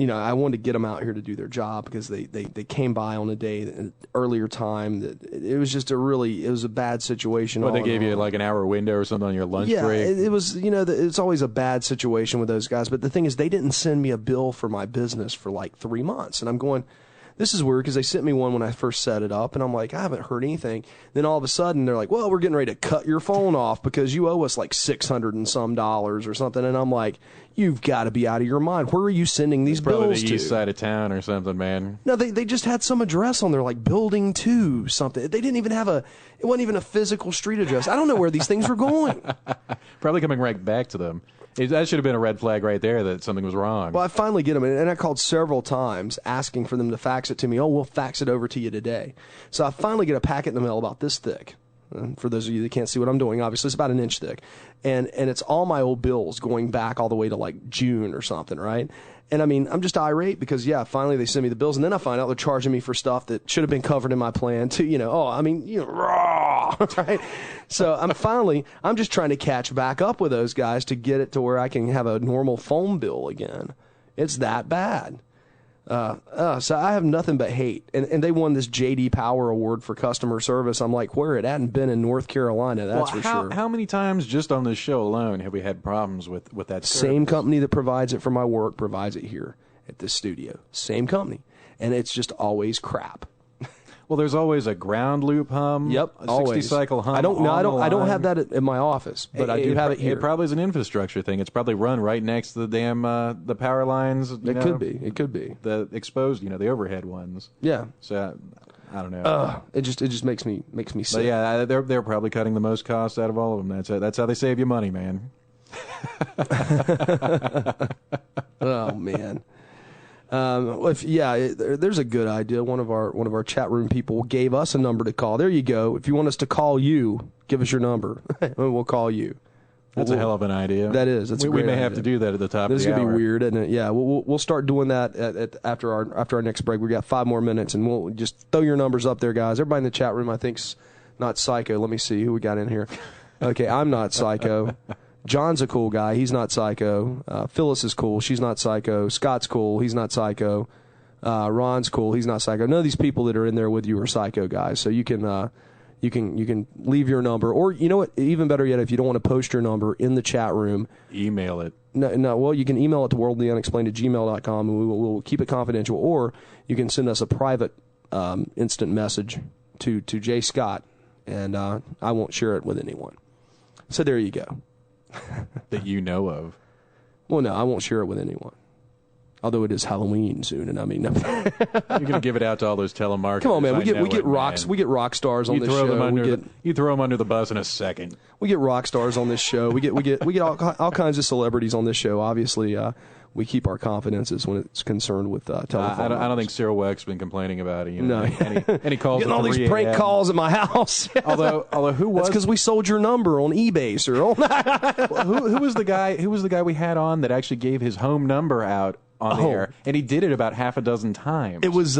I wanted to get them out here to do their job because they came by on a day, an earlier time. That it was just it was a bad situation. Well, they gave you like an hour window or something on your lunch break. Yeah, it was, it's always a bad situation with those guys. But the thing is, they didn't send me a bill for my business for like 3 months. And I'm going, this is weird because they sent me one when I first set it up. And I'm like, I haven't heard anything. Then all of a sudden, they're like, well, we're getting ready to cut your phone off because you owe us like $600 and some or something. And I'm like, you've got to be out of your mind. Where are you sending these bills to? Probably the east side of town or something, man. No, they just had some address on there, like Building 2 something. They didn't even have it wasn't even a physical street address. I don't know where these things were going. Probably coming right back to them. That should have been a red flag right there that something was wrong. Well, I finally get them, and I called several times asking for them to fax it to me. Oh, we'll fax it over to you today. So I finally get a packet in the mail about this thick. And for those of you that can't see what I'm doing, obviously it's about an inch thick. And it's all my old bills going back all the way to like June or something, right? And I mean, I'm just irate because, finally they send me the bills. And then I find out they're charging me for stuff that should have been covered in my plan too. Raw, right? So I'm just trying to catch back up with those guys to get it to where I can have a normal phone bill again. It's that bad. So I have nothing but hate. And they won this J.D. Power Award for customer service. I'm like, where it hadn't been in North Carolina, that's for sure. How many times just on this show alone have we had problems with that service? Same company that provides it for my work provides it here at this studio. Same company. And it's just always crap. Well, there's always a ground loop hum. Yep, a 60 always. cycle hum. I don't have that in my office, but I do have it here. It probably is an infrastructure thing. It's probably run right next to the damn the power lines. It could be. It could be. The exposed, the overhead ones. Yeah. So I don't know. It just makes me sick. But yeah, they're probably cutting the most costs out of all of them. That's how they save you money, man. Oh man. There's a good idea. One of our chat room people gave us a number to call. There you go. If you want us to call you, give us your number. We'll call you. That's a hell of an idea. That is. That's a great we may idea. have to do that at the top of the hour. This is gonna be weird, isn't it? Yeah, we'll start doing that after our next break. We got 5 more minutes, and we'll just throw your numbers up there, guys. Everybody in the chat room, I think's not psycho. Let me see who we got in here. Okay, I'm not psycho. John's a cool guy. He's not psycho. Phyllis is cool. She's not psycho. Scott's cool. He's not psycho. Ron's cool. He's not psycho. None of these people that are in there with you are psycho guys. So you can leave your number, or you know what? Even better yet, if you don't want to post your number in the chat room, email it. No. Well, you can email it to worldlyunexplained@gmail.com, and we'll keep it confidential. Or you can send us a private instant message to Jay Scott, and I won't share it with anyone. So there you go. That you know of. Well, no, I won't share it with anyone. Although it is Halloween soon, and I mean, you're gonna give it out to all those telemarketers. Come on, man. We get rock stars on this show. You throw them under the bus in a second. We get rock stars on this show. We get all kinds of celebrities on this show. Obviously, we keep our confidences when it's concerned with telephone. I don't think Cyril Weck's been complaining about it. No, any calls. Getting all these prank calls at my house. although who was? That's because we sold your number on eBay, Cyril. who was the guy? Who was the guy we had on that actually gave his home number out on the air, and he did it about half a dozen times. It was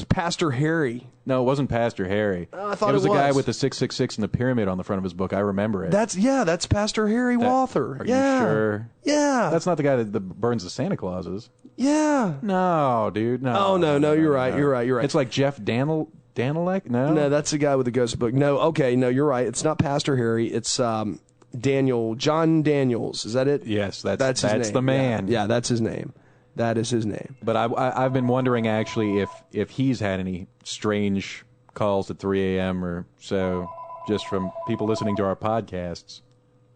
Pastor Harry. No, it wasn't Pastor Harry. I thought it was the guy with the 666 and the pyramid on the front of his book. I remember it. That's Pastor Harry Walther. Are you sure? Yeah. That's not the guy that burns the Santa Clauses. Yeah. No, dude. No. Oh no, you're right. You're right. It's like Jeff Danilek? No. No, that's the guy with the ghost book. No, okay, no, you're right. It's not Pastor Harry. It's John Daniels. Is that it? Yes, that's his name. the man. Yeah, that's his name. That is his name. But I've been wondering actually if he's had any strange calls at 3 a.m. or so, just from people listening to our podcasts.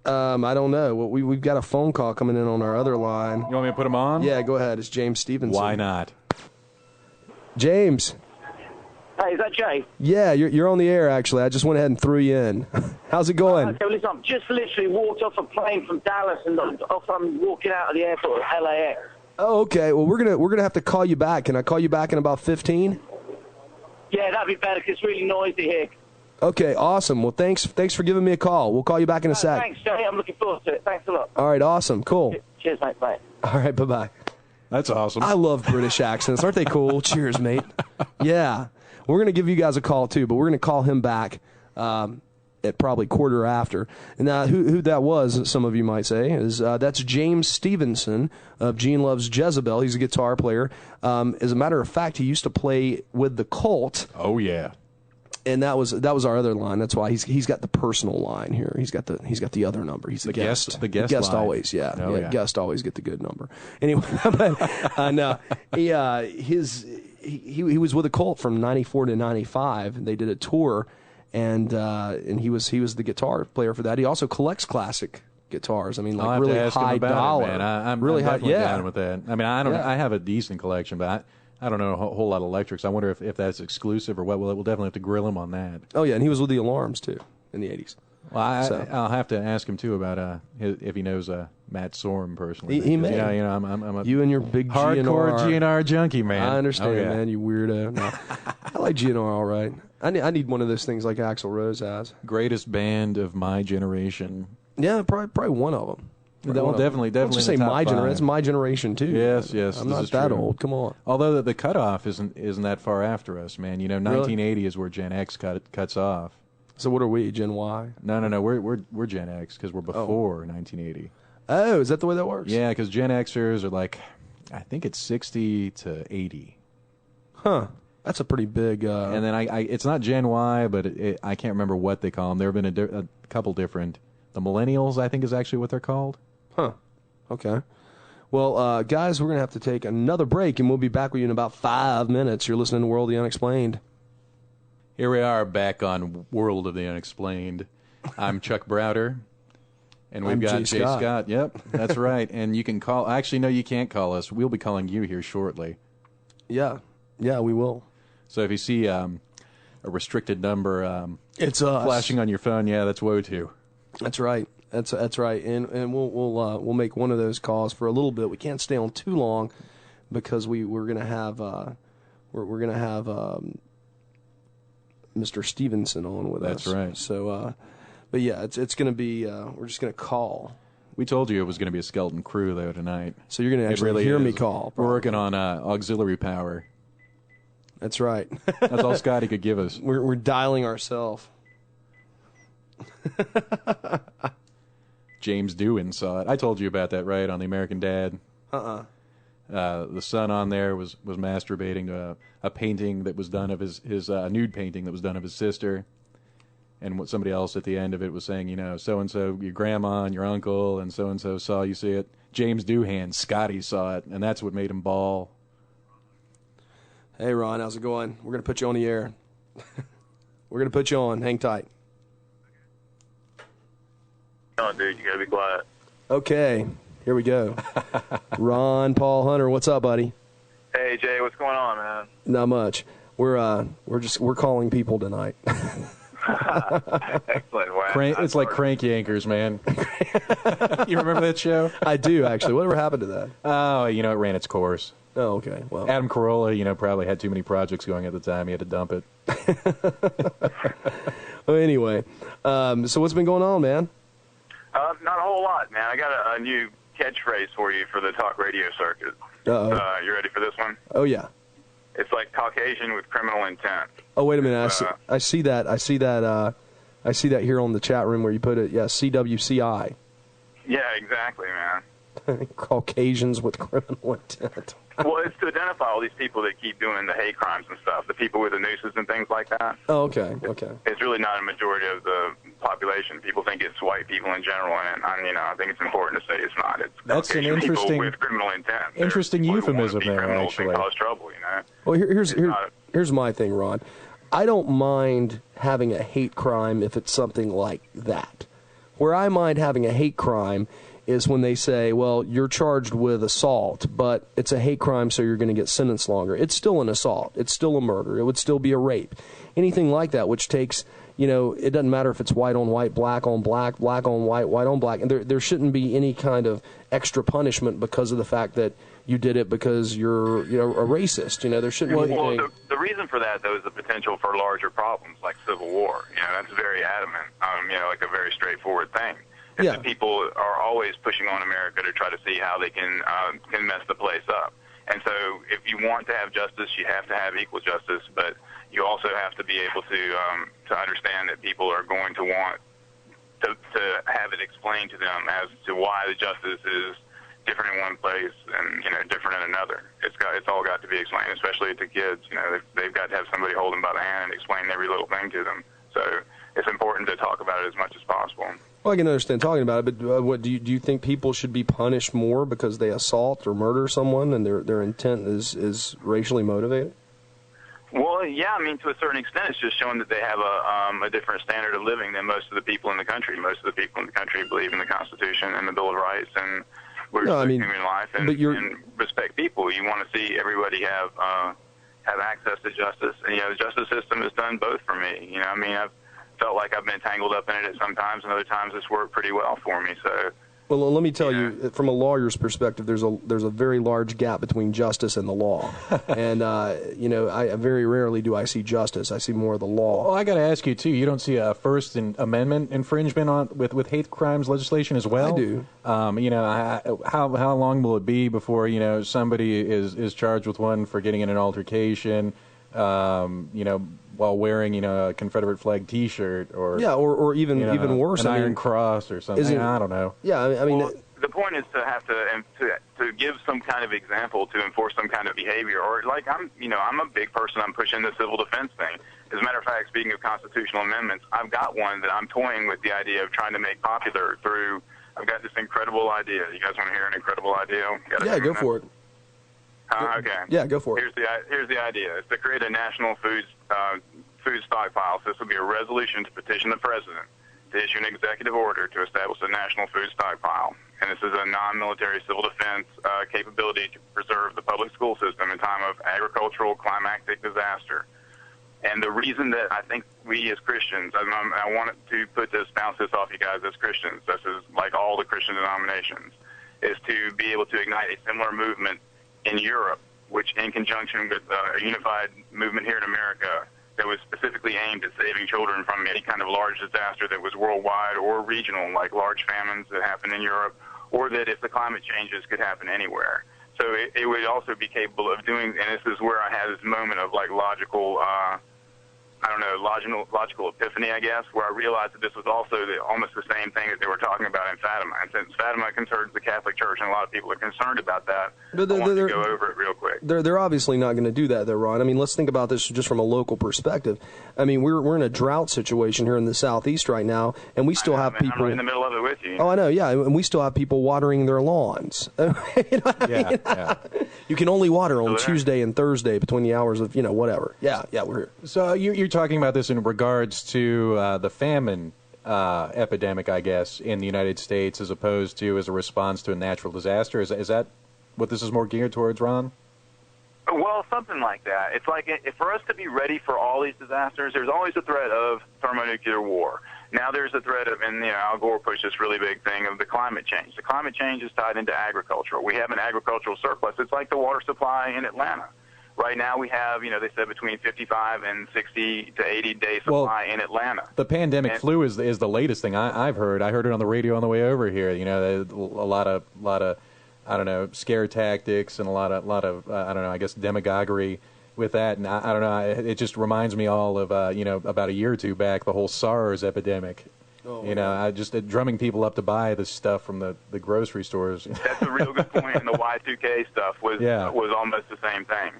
I don't know. Well, we've got a phone call coming in on our other line. You want me to put him on? Yeah, go ahead. It's James Stevenson. Why not? James. Hey, is that Jay? Yeah, you're on the air, actually. I just went ahead and threw you in. How's it going? Okay, well, listen, I've just literally walked off a plane from Dallas, and I'm walking out of the airport at LAX. Oh, okay. Well, we're gonna have to call you back. Can I call you back in about 15? Yeah, that'd be better, 'cause it's really noisy here. Okay, awesome. Well, thanks for giving me a call. We'll call you back in a sec. Thanks, Jay. I'm looking forward to it. Thanks a lot. All right, awesome. Cool. Cheers, mate. Bye. All right, bye-bye. That's awesome. I love British accents. Aren't they cool? Cheers, mate. Yeah. We're going to give you guys a call, too, but we're going to call him back at probably quarter after. And who that was, some of you might say, is that's James Stevenson of Gene Loves Jezebel. He's a guitar player. As a matter of fact, he used to play with the Cult. Oh, yeah. And that was our other line. That's why he's got the personal line here. He's got the other number. He's the guest. The guest line. Always, yeah. Oh, yeah. Guest always get the good number. Anyway, but no, he was with a Cult from '94 to '95. They did a tour, and he was the guitar player for that. He also collects classic guitars. I mean, like really high dollar. It, man. I'm really definitely high. Yeah. down with that. I mean, I have a decent collection, but I don't know a whole lot of electrics. I wonder if that's exclusive or what. We'll definitely have to grill him on that. Oh yeah, and he was with the Alarms too in the '80s. Well, I'll have to ask him too about if he knows Matt Sorm personally. He may. Yeah, I'm a you and your big hardcore GNR junkie, man. I understand, yeah. man. You weirdo. No, I like GNR all right. I need one of those things like Axl Rose has. Greatest band of my generation. Yeah, probably one of them. Definitely. Don't just say my generation. It's my generation too. Yes. I'm not that old. Come on. Although the cutoff isn't that far after us, man. 1980 is where Gen X cuts off. So what are we? Gen Y? No. We're Gen X because we're before 1980. Oh, is that the way that works? Yeah, because Gen Xers are like, I think it's 60 to 80. Huh. That's a pretty big. And then it's not Gen Y, but I can't remember what they call them. There have been a couple different. The Millennials, I think, is actually what they're called. Huh. Okay. Well, guys, we're going to have to take another break, and we'll be back with you in about 5 minutes. You're listening to World of the Unexplained. Here we are back on World of the Unexplained. I'm Chuck Browder, and we've got Jay Scott. Yep, that's right. And you can call. Actually, no, you can't call us. We'll be calling you here shortly. Yeah, we will. So if you see a restricted number it's us. flashing on your phone, yeah, that's WOTU. That's right. That's right. And we'll make one of those calls for a little bit. We can't stay on too long because we're gonna have Mr. Stevenson on with us. That's right. So, but yeah, it's gonna be. We're just gonna call. We told you it was going to be a skeleton crew though tonight. So you're gonna actually hear me call. We're working on auxiliary power. That's right. That's all Scotty could give us. We're dialing ourselves. James Doohan saw it. I told you about that, right, on the American Dad. The son on there was masturbating to a painting that was done of his nude painting that was done of his sister, and what somebody else at the end of it was saying, so and so, your grandma and your uncle and so saw you see it. James Doohan, Scotty saw it, and that's what made him bawl. Hey Ron, how's it going? We're gonna put you on the air. We're gonna put you on. Hang tight. No, dude, you gotta be quiet. Okay, here we go. Ron Paul Hunter, what's up, buddy? Hey Jay, what's going on, man? Not much. We're calling people tonight. Excellent. Wow. It's like Crank Yankers, man. You remember that show? I do, actually. Whatever happened to that? Oh, it ran its course. Oh, okay. Well, Adam Carolla, probably had too many projects going at the time. He had to dump it. Well, anyway, so what's been going on, man? Not a whole lot, man. I got a new catchphrase for you for the talk radio circuit. Uh-oh. You ready for this one? Oh, yeah. It's like Caucasian with criminal intent. Oh, wait a minute. I see that here on the chat room where you put it. Yeah, CWCI. Yeah, exactly, man. Caucasians with criminal intent. Well, it's to identify all these people that keep doing the hate crimes and stuff, the people with the nooses and things like that. Oh, okay. It's really not a majority of the population. People think it's white people in general, and I think it's important to say it's not. It's That's an Caucasian interesting, people with criminal intent. interesting euphemism there, actually. And cause trouble, Well, here's my thing, Ron. I don't mind having a hate crime if it's something like that. Where I mind having a hate crime is when they say, well, you're charged with assault, but it's a hate crime, so you're going to get sentenced longer. It's still an assault. It's still a murder. It would still be a rape. Anything like that, which takes, it doesn't matter if it's white on white, black on black, black on white, white on black. And there shouldn't be any kind of extra punishment because of the fact that you did it because you're, a racist. There shouldn't be anything. Well, the reason for that, though, is the potential for larger problems like civil war. That's very adamant, like a very straightforward thing. The people are always pushing on America to try to see how they can mess the place up. And so if you want to have justice, you have to have equal justice, but you also have to be able to understand that people are going to want to have it explained to them as to why the justice is different in one place and different in another. It's all got to be explained, especially to kids. They've got to have somebody hold them by the hand and explain every little thing to them. So it's important to talk about it as much as possible. Well, I can understand talking about it, but what do you think people should be punished more because they assault or murder someone and their intent is racially motivated? Well, yeah, to a certain extent, it's just showing that they have a different standard of living than most of the people in the country. Most of the people in the country believe in the Constitution and the Bill of Rights and human life and respect people. You want to see everybody have access to justice. And, the justice system has done both for me. I've felt like I've been tangled up in it at some times, and other times it's worked pretty well for me. So, well, let me tell you, from a lawyer's perspective, there's a very large gap between justice and the law, and I very rarely do I see justice. I see more of the law. Well, I got to ask you too. You don't see a First Amendment infringement with hate crimes legislation as well? I do. How long will it be before somebody is charged with one for getting in an altercation? While wearing, a Confederate flag T-shirt, or even worse, an Iron Cross or something. I don't know. Yeah, well, the point is to have to give some kind of example to enforce some kind of behavior, or like I'm a big person. I'm pushing the civil defense thing. As a matter of fact, speaking of constitutional amendments, I've got one that I'm toying with the idea of trying to make popular through. I've got this incredible idea. You guys want to hear an incredible idea? Yeah, go for it. Okay. Yeah, go for it. Here's the idea: is to create a national food stockpile. So this will be a resolution to petition the president to issue an executive order to establish a national food stockpile. And this is a non-military civil defense capability to preserve the public school system in time of agricultural climactic disaster. And the reason that I think we as Christians, I wanted to bounce this off you guys as Christians, this is like all the Christian denominations, is to be able to ignite a similar movement in Europe, which in conjunction with a unified movement here in America that was specifically aimed at saving children from any kind of large disaster that was worldwide or regional, like large famines that happen in Europe, or that if the climate changes could happen anywhere. So it would also be capable of doing, and this is where I had this moment of like logical epiphany, I guess, where I realized that this was also almost the same thing that they were talking about in Fatima. And since Fatima concerns the Catholic Church, and a lot of people are concerned about that, I want to go over it real quick. They're obviously not going to do that, though, Ron. Let's think about this just from a local perspective. We're in a drought situation here in the Southeast right now, and we still have people. I'm right in the middle of it with you. Oh, I know, yeah, and we still have people watering their lawns. Yeah. You can only water on Tuesday and Thursday between the hours of whatever. Yeah, we're here. So you're talking about this in regards to the famine epidemic, I guess, in the United States, as opposed to as a response to a natural disaster. Is that what this is more geared towards, Ron? Well, something like that. It's like for us to be ready for all these disasters, there's always a threat of thermonuclear war. Now there's a threat of, and Al Gore pushed this really big thing of the climate change. The climate change is tied into agriculture. We have an agricultural surplus. It's like the water supply in Atlanta. Right now we have, they said between 55 and 60 to 80 day supply in Atlanta. The pandemic flu is the latest thing I've heard. I heard it on the radio on the way over here. A lot of I don't know, scare tactics and a lot of I don't know, I guess demagoguery with that. And I don't know, it just reminds me all of about a year or two back, the whole SARS epidemic. just drumming people up to buy this stuff from the grocery stores. That's a real good point. And the Y2K stuff was almost the same thing.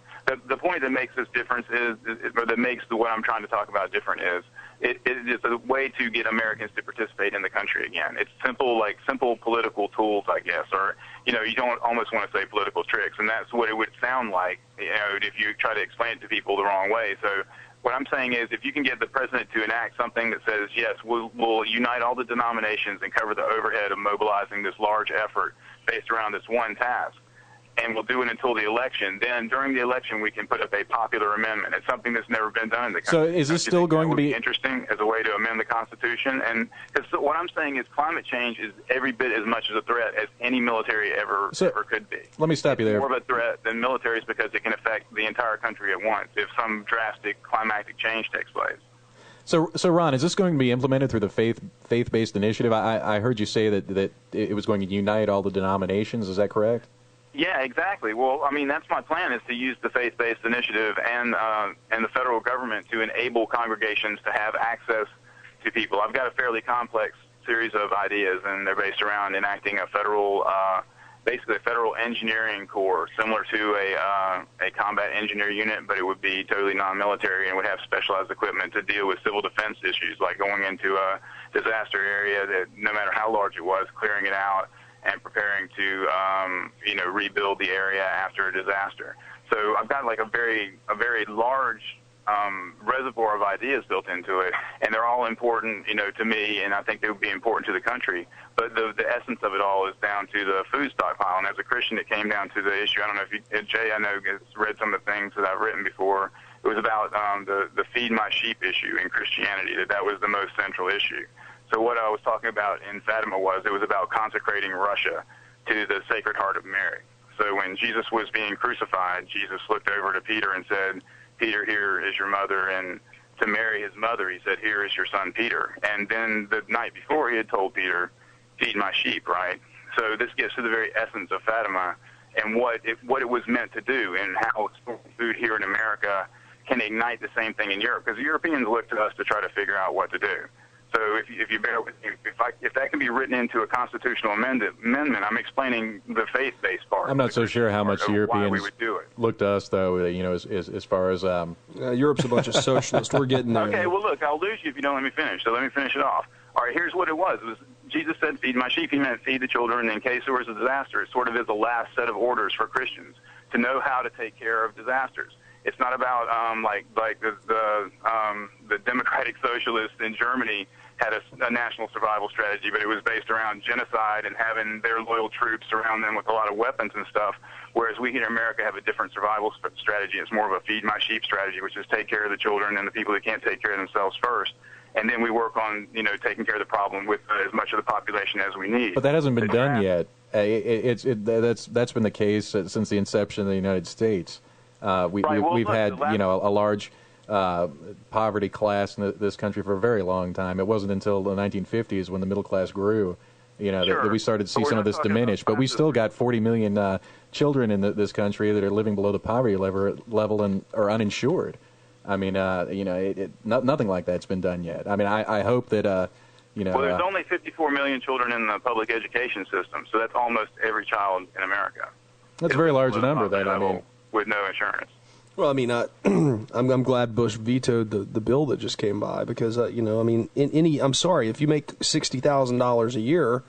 The point that makes this difference or that makes what I'm trying to talk about different is it is a way to get Americans to participate in the country again. It's simple political tools, I guess, or you don't almost want to say political tricks, and that's what it would sound like, if you try to explain it to people the wrong way. So what I'm saying is, if you can get the president to enact something that says, yes, we'll unite all the denominations and cover the overhead of mobilizing this large effort based around this one task, and we'll do it until the election, then during the election we can put up a popular amendment. It's something that's never been done in the country. So is this still going to be interesting as a way to amend the Constitution? And because what I'm saying is climate change is every bit as much of a threat as any military ever could be. Let me stop you there. More of a threat than militaries because it can affect the entire country at once if some drastic climatic change takes place. So Ron, is this going to be implemented through the faith-based initiative? I heard you say that it was going to unite all the denominations. Is that correct? Yeah, exactly. Well, I mean, that's my plan, is to use the faith-based initiative and the federal government to enable congregations to have access to people. I've got a fairly complex series of ideas, and they're based around enacting a federal, basically a federal engineering corps, similar to a combat engineer unit, but it would be totally non-military and would have specialized equipment to deal with civil defense issues, like going into a disaster area that, no matter how large it was, clearing it out and preparing to, rebuild the area after a disaster. So I've got like a very large reservoir of ideas built into it, and they're all important, to me, and I think they would be important to the country. But the essence of it all is down to the food stockpile. And as a Christian, it came down to the issue. I don't know if Jay, I know, has read some of the things that I've written before. It was about the feed my sheep issue in Christianity, that was the most central issue. So what I was talking about in Fatima was about consecrating Russia to the Sacred Heart of Mary. So when Jesus was being crucified, Jesus looked over to Peter and said, "Peter, here is your mother," and to Mary, his mother, he said, "Here is your son, Peter." And then the night before, he had told Peter, "Feed my sheep," right? So this gets to the very essence of Fatima and what it was meant to do, and how food here in America can ignite the same thing in Europe, because the Europeans look to us to try to figure out what to do. So if you bear with me, if that can be written into a constitutional amendment, I'm explaining the faith-based part. I'm not so sure how much the Europeans look to us, though. As far as Europe's a bunch of socialists. We're getting there. Okay, well, look, I'll lose you if you don't let me finish. So let me finish it off. All right, here's what it was. Jesus said, "Feed my sheep." He meant feed the children. In case there was a disaster, it sort of is the last set of orders for Christians to know how to take care of disasters. It's not about like the democratic socialists in Germany had a national survival strategy, but it was based around genocide and having their loyal troops around them with a lot of weapons and stuff, whereas we here in America have a different survival strategy. It's more of a feed my sheep strategy, which is take care of the children and the people that can't take care of themselves first, and then we work on taking care of the problem with as much of the population as we need. But that hasn't been done yet. That's been the case since the inception of the United States. We've had a large poverty class in this country for a very long time. It wasn't until the 1950s, when the middle class grew, that we started to see some of this diminish. But we still got 40 million children in this country that are living below the poverty level and are uninsured. I mean, nothing like that's been done yet. I mean, I hope that Well, there's only 54 million children in the public education system, so that's almost every child in America. That's a very large number. That I mean, with no insurance. Well, I mean, I'm glad Bush vetoed the bill that just came by, because I'm sorry, if you make $60,000 a year,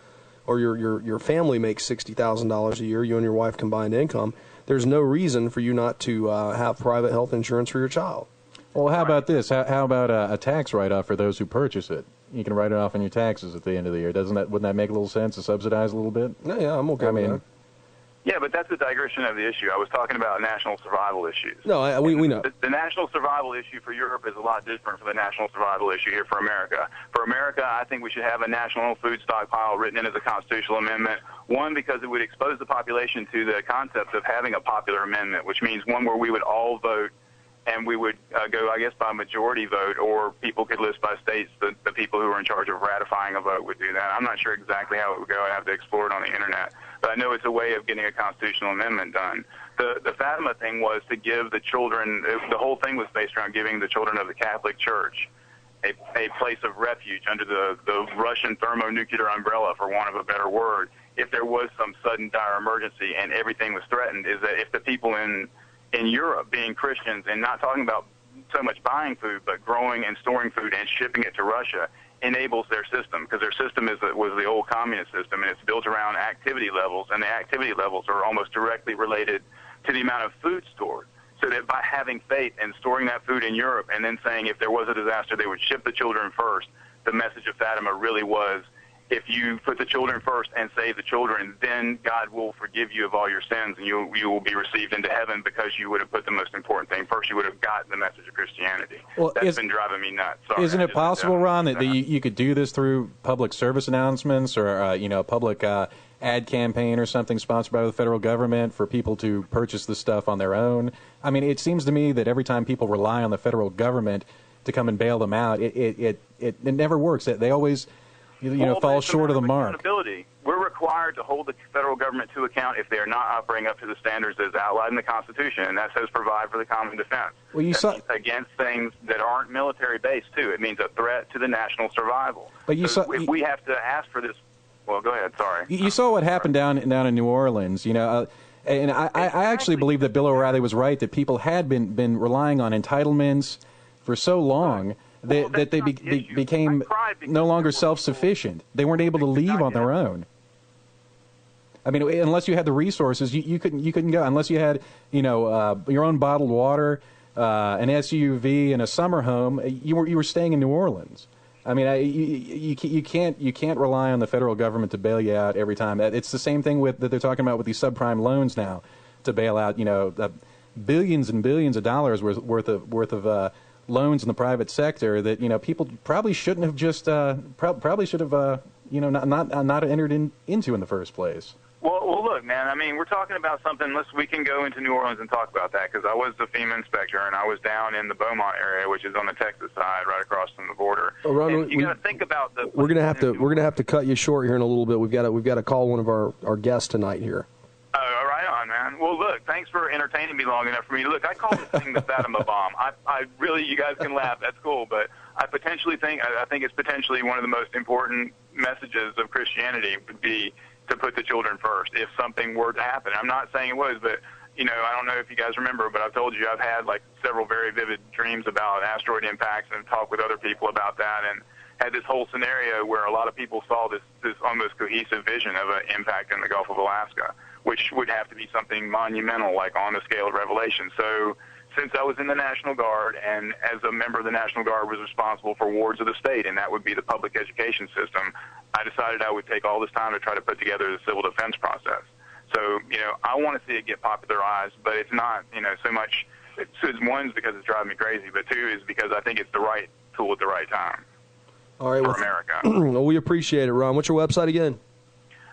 or your family makes $60,000 a year, you and your wife combined income, there's no reason for you not to have private health insurance for your child. Well, how about this? How about a tax write-off for those who purchase it? You can write it off on your taxes at the end of the year. Wouldn't that make a little sense to subsidize a little bit? Yeah, I'm okay with that. Yeah, but that's a digression of the issue. I was talking about national survival issues. No, we know. The national survival issue for Europe is a lot different from the national survival issue here for America. For America, I think we should have a national food stockpile written in as a constitutional amendment. One, because it would expose the population to the concept of having a popular amendment, which means one where we would all vote, and we would go, I guess, by majority vote, or people could list by states the people who are in charge of ratifying a vote would do that. I'm not sure exactly how it would go. I'd have to explore it on the internet. But I know it's a way of getting a constitutional amendment done. The Fatima thing was to give the children, the whole thing was based around giving the children of the Catholic Church a place of refuge under the Russian thermonuclear umbrella, for want of a better word, if there was some sudden dire emergency and everything was threatened, is that if the people in Europe, being Christians, and not talking about so much buying food, but growing and storing food and shipping it to Russia, enables their system, because their system was the old communist system, and it's built around activity levels, and the activity levels are almost directly related to the amount of food stored. So that by having faith and storing that food in Europe and then saying if there was a disaster, they would ship the children first, the message of Fatima really was, if you put the children first and save the children, then God will forgive you of all your sins, and you will be received into heaven because you would have put the most important thing first. You would have gotten the message of Christianity. Well, That's been driving me nuts. Sorry, isn't it possible, Ron, that you could do this through public service announcements or a public ad campaign or something sponsored by the federal government for people to purchase this stuff on their own? I mean, it seems to me that every time people rely on the federal government to come and bail them out, it never works. They always fall short of the mark. We're required to hold the federal government to account if they are not operating up to the standards as outlined in the Constitution, and that says provide for the common defense. Well, you saw against things that aren't military-based, too. It means a threat to the national survival. But if we have to ask for this. Well, go ahead. Sorry. You saw what happened down in New Orleans, and I actually believe that Bill O'Reilly was right, that people had been relying on entitlements for so long that they became no longer self-sufficient. They weren't able to leave on their own. I mean, unless you had the resources, you couldn't go. Unless you had your own bottled water, an SUV, and a summer home, you were staying in New Orleans. I mean, you can't rely on the federal government to bail you out every time. It's the same thing that they're talking about with these subprime loans now, to bail out billions and billions of dollars worth of loans in the private sector that people probably shouldn't have just probably should have not entered into in the first place. Well, look, man, I mean, we're talking about something. We can go into New Orleans and talk about that, because I was the FEMA inspector, and I was down in the Beaumont area, which is on the Texas side, right across from the border. Ron, you got to think about we're gonna have to cut you short here in a little bit. We've got to call one of our guests tonight here. Oh, right on, man. Well, look, thanks for entertaining me long enough for me. Look, I call this thing the Fatima bomb. I really, you guys can laugh, that's cool, but I think it's potentially one of the most important messages of Christianity would be to put the children first if something were to happen. I'm not saying it was, but I don't know if you guys remember, but I've told you I've had several very vivid dreams about asteroid impacts and talked with other people about that, and had this whole scenario where a lot of people saw this almost cohesive vision of an impact in the Gulf of Alaska, which would have to be something monumental, like on the scale of Revelation. So since I was in the National Guard, and as a member of the National Guard was responsible for wards of the state, and that would be the public education system, I decided I would take all this time to try to put together the civil defense process. So, I want to see it get popularized, but it's not, so much, it's one, because it's driving me crazy, but two is because I think it's the right tool at the right time. All right, for America. Well, we appreciate it, Ron. What's your website again?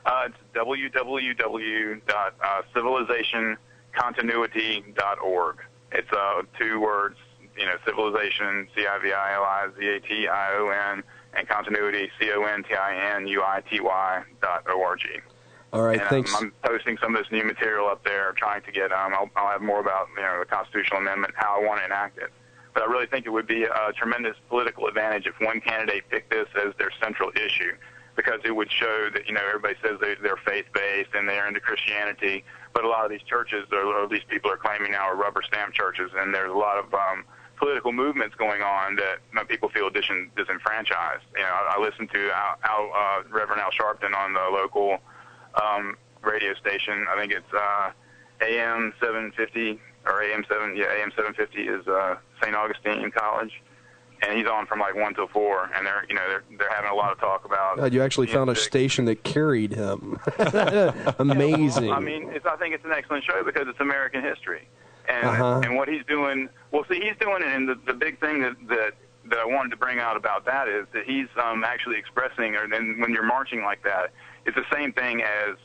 It's www.civilizationcontinuity.org. It's 2 words, civilization, CIVILIZATION, and continuity, CONTINUITY.org. All right, thanks. I'm posting some of this new material up there, trying to get. I'll have more about the constitutional amendment, how I want to enact it. But I really think it would be a tremendous political advantage if one candidate picked this as their central issue, because it would show that everybody says they're faith-based and they're into Christianity, but a lot of these churches, or these people are claiming now, are rubber stamp churches, and there's a lot of political movements going on that people feel disenfranchised. I listened to Reverend Al Sharpton on the local radio station. I think it's AM 750 or AM 750 is St. Augustine College, and he's on from 1 till 4, and they're having a lot of talk about. God, you actually found a station that carried him. Amazing. Well, I think it's an excellent show because it's American history. And what he's doing, he's doing it, and the big thing that I wanted to bring out about that is that he's actually expressing, and when you're marching like that, it's the same thing as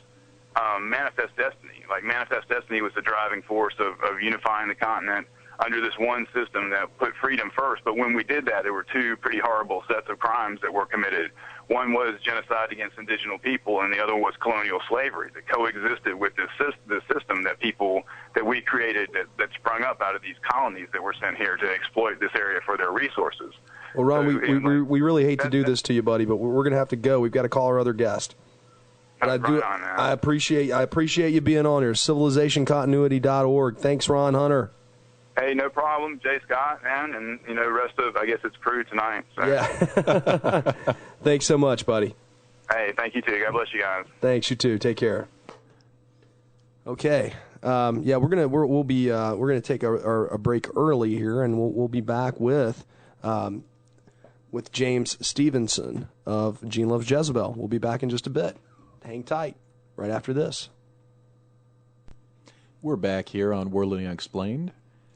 Manifest Destiny. Manifest Destiny was the driving force of unifying the continent under this one system that put freedom first. But when we did that, there were 2 pretty horrible sets of crimes that were committed. One was genocide against indigenous people, and the other was colonial slavery that coexisted with this system that we created that sprung up out of these colonies that were sent here to exploit this area for their resources. Well, Ron, So, we really hate to do this to you, buddy, but we're going to have to go. We've got to call our other guest. But I appreciate you being on here. CivilizationContinuity.org. Thanks, Ron Hunter. Hey, no problem, Jay Scott, man, and rest of I guess it's crew tonight. So. Yeah. Thanks so much, buddy. Hey, thank you too. God bless you guys. Thanks, you too. Take care. Okay. Yeah, we'll be take a break early here, and we'll be back with James Stevenson of Gene Loves Jezebel. We'll be back in just a bit. Hang tight. Right after this. We're back here on Worldly Unexplained.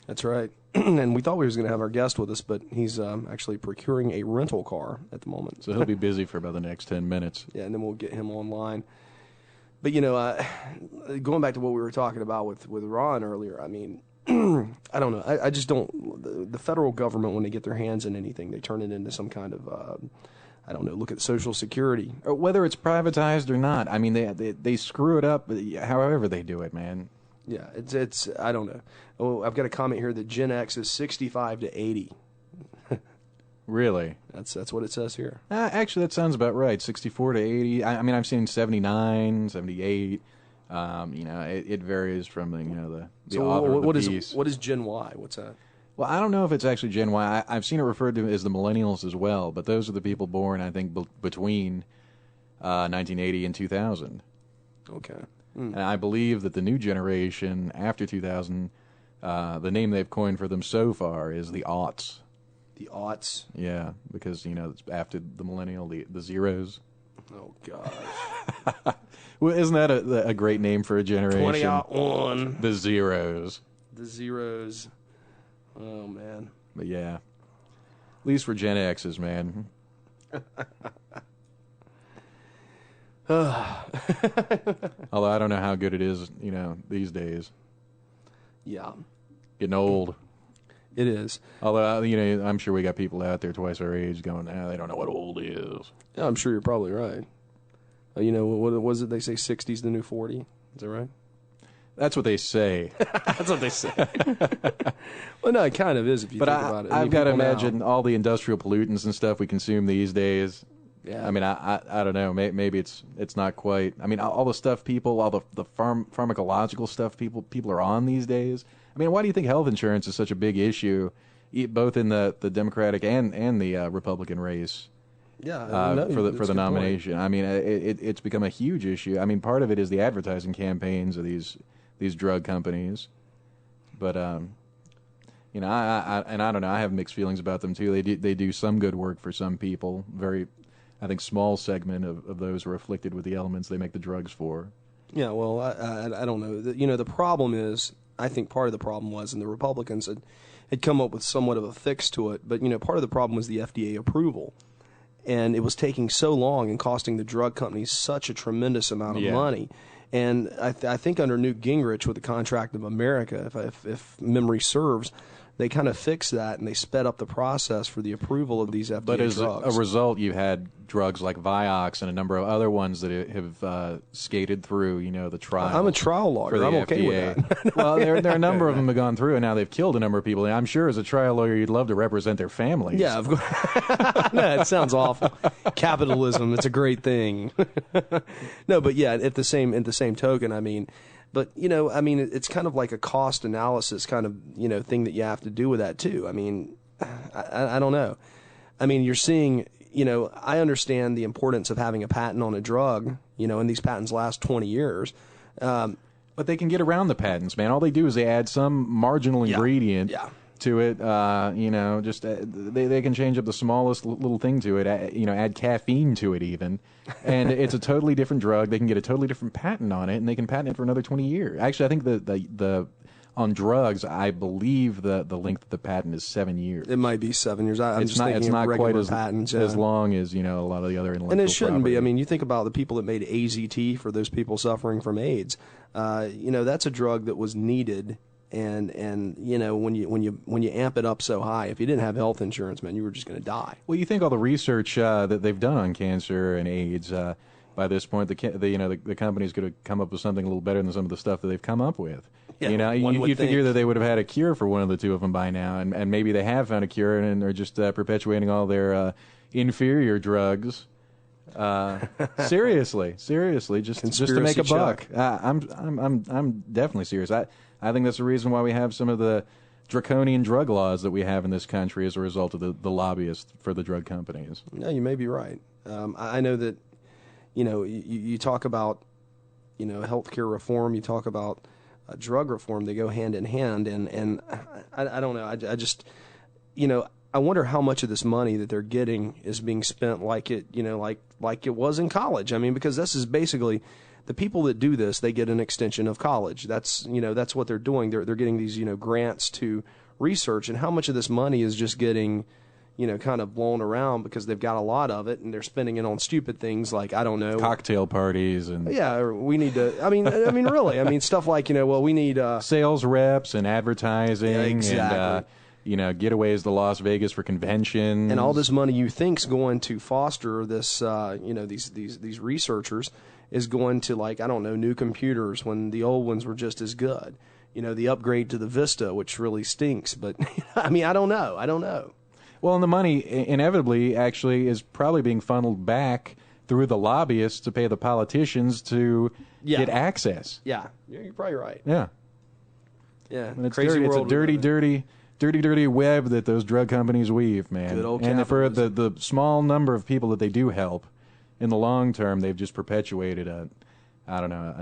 That's right. And we thought we was going to have our guest with us, but he's actually procuring a rental car at the moment. So he'll be busy for about the next 10 minutes. Yeah, and then we'll get him online. But, going back to what we were talking about with Ron earlier, I mean, I don't know. I just don't. The federal government, when they get their hands in anything, they turn it into some kind of, I don't know, look at Social Security. Or whether it's privatized or not. I mean, they screw it up however they do it, man. Yeah, it's I don't know. Oh, I've got a comment here that Gen X is 65 to 80. Really? That's what it says here. Actually, that sounds about right. 64 to 80. I mean, I've seen 79, 78. It varies from the author of the piece. What is Gen Y? What's that? Well, I don't know if it's actually Gen Y. I've seen it referred to as the millennials as well, but those are the people born, I think, between 1980 and 2000. Okay. And I believe that the new generation after 2000, the name they've coined for them so far is the aughts. The aughts? Yeah, because, it's after the millennial, the zeros. Oh, gosh. Well, isn't that a great name for a generation? 2001. The zeros. The zeros. Oh, man. But, yeah. At least for Gen X's, man. Although I don't know how good it is, these days. Yeah. Getting old. It is. Although, I'm sure we got people out there twice our age going, they don't know what old is. Yeah, I'm sure you're probably right. What was it they say, 60's the new 40? Is that right? That's what they say. That's what they say. Well, no, it kind of is if you think about it. I've got to imagine all the industrial pollutants and stuff we consume these days. Yeah. I mean, I don't know. Maybe it's not quite. I mean, all the stuff all the pharmacological stuff people are on these days. I mean, why do you think health insurance is such a big issue, both in the Democratic and the Republican race? Yeah, for the nomination. Point. I mean, it's become a huge issue. I mean, part of it is the advertising campaigns of these drug companies, but I don't know. I have mixed feelings about them too. They do some good work for some people. Very, I think, small segment of those are afflicted with the elements they make the drugs for. Yeah, well, I don't know. The problem is, I think part of the problem was, and the Republicans had come up with somewhat of a fix to it, but part of the problem was the FDA approval. And it was taking so long and costing the drug companies such a tremendous amount of money. And I think under Newt Gingrich with the Contract of America, if memory serves, they kind of fixed that and they sped up the process for the approval of these FDA drugs. But as a result, you had drugs like Vioxx and a number of other ones that have skated through, the trial. I'm a trial lawyer. I'm okay with that. Well, there are a number of them have gone through, and now they've killed a number of people. And I'm sure as a trial lawyer, you'd love to represent their families. Yeah, of course. No, it sounds awful. Capitalism, it's a great thing. No, but yeah, at the same token, I mean. But, it's kind of like a cost analysis kind of, thing that you have to do with that, too. I mean, I don't know. I mean, you're seeing, I understand the importance of having a patent on a drug, and these patents last 20 years. But they can get around the patents, man. All they do is they add some marginal ingredient to it. Just they can change up the smallest little thing to it, add caffeine to it even. And it's a totally different drug. They can get a totally different patent on it, and they can patent it for another 20 years. Actually, I think the on drugs, I believe the length of the patent is 7 years. It might be 7 years. It's not quite as patents, as long as a lot of the other intellectual property. And it shouldn't be. I mean, you think about the people that made AZT for those people suffering from AIDS. That's a drug that was needed. And when you amp it up so high, if you didn't have health insurance, man, you were just going to die. Well, you think all the research that they've done on cancer and AIDS, by this point, the company's going to come up with something a little better than some of the stuff that they've come up with. Yeah, you know, one would you'd figure think. that they would have had a cure for one of the two of them by now, and maybe they have found a cure and are just perpetuating all their inferior drugs. Seriously, just to make a buck. I'm definitely serious. I think that's the reason why we have some of the draconian drug laws that we have in this country as a result of the lobbyists for the drug companies. No, you may be right. I know that, you talk about, healthcare reform, you talk about drug reform, they go hand in hand, and I don't know. I just, I wonder how much of this money that they're getting is being spent like it, like it was in college. I mean, because this is basically the people that do this, they get an extension of college. That's what they're doing. They're getting these, grants to research, and how much of this money is just getting, kind of blown around because they've got a lot of it and they're spending it on stupid things like, I don't know, cocktail parties and we need to. I mean, really, stuff like, we need sales reps and advertising, exactly. And getaways to Las Vegas for conventions, and all this money you think's going to foster this, these researchers is going to, like, I don't know, new computers when the old ones were just as good. The upgrade to the Vista, which really stinks, but I don't know. Well, and the money inevitably actually is probably being funneled back through the lobbyists to pay the politicians to get access. Yeah, you're probably right. Yeah. Yeah, and it's a dirty web that those drug companies weave, man. Good old and for capitalism. the small number of people that they do help, in the long term, they've just perpetuated a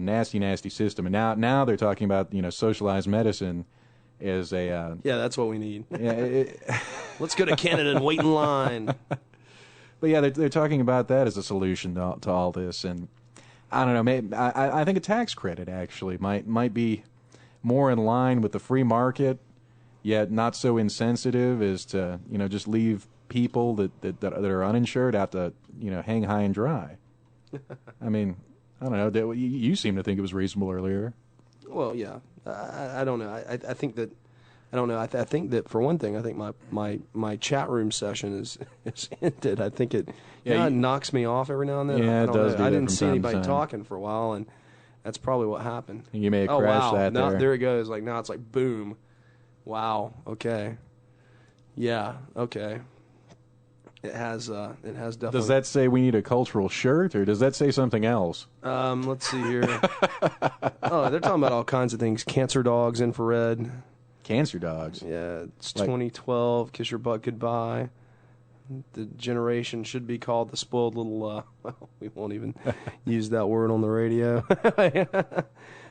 nasty system. And now they're talking about, socialized medicine as a... that's what we need. Yeah, Let's go to Canada and wait in line. But yeah, they're talking about that as a solution to all this. And I don't know, maybe, I think a tax credit actually might be more in line with the free market, yet not so insensitive as to, just leave people that are uninsured out to, hang high and dry. I mean, I don't know. You seem to think it was reasonable earlier. Well, yeah. I don't know. I think that I don't know. I think that for one thing, I think my chat room session is ended. I think it it knocks me off every now and then. Yeah, it does. I didn't see anybody talking for a while, and that's probably what happened. You may have crashed that there. There it goes. Like now, it's like boom. Wow. Okay. Yeah. Okay. It has definitely. Does that say we need a cultural shirt, or does that say something else? Let's see here. They're talking about all kinds of things. Cancer dogs, infrared. Cancer dogs. Yeah, it's 2012. Kiss your butt goodbye. The generation should be called the spoiled little. We won't even use that word on the radio.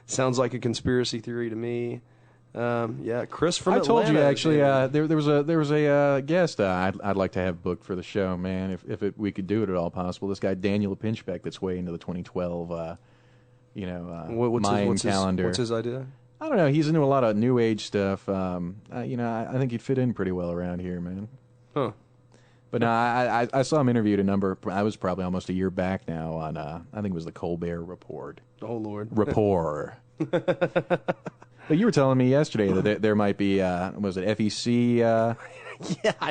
Sounds like a conspiracy theory to me. Chris from Atlanta. I told you actually. There was a guest I'd like to have booked for the show, man. If we could do it at all possible. This guy Daniel Pinchbeck that's way into the 2012, Mayan calendar. What's his idea? I don't know. He's into a lot of new age stuff. I think he'd fit in pretty well around here, man. Huh. But no, I saw him interviewed I was probably almost a year back now on I think it was the Colbert Report. Oh Lord. Rapport. But you were telling me yesterday that there might be, was it FEC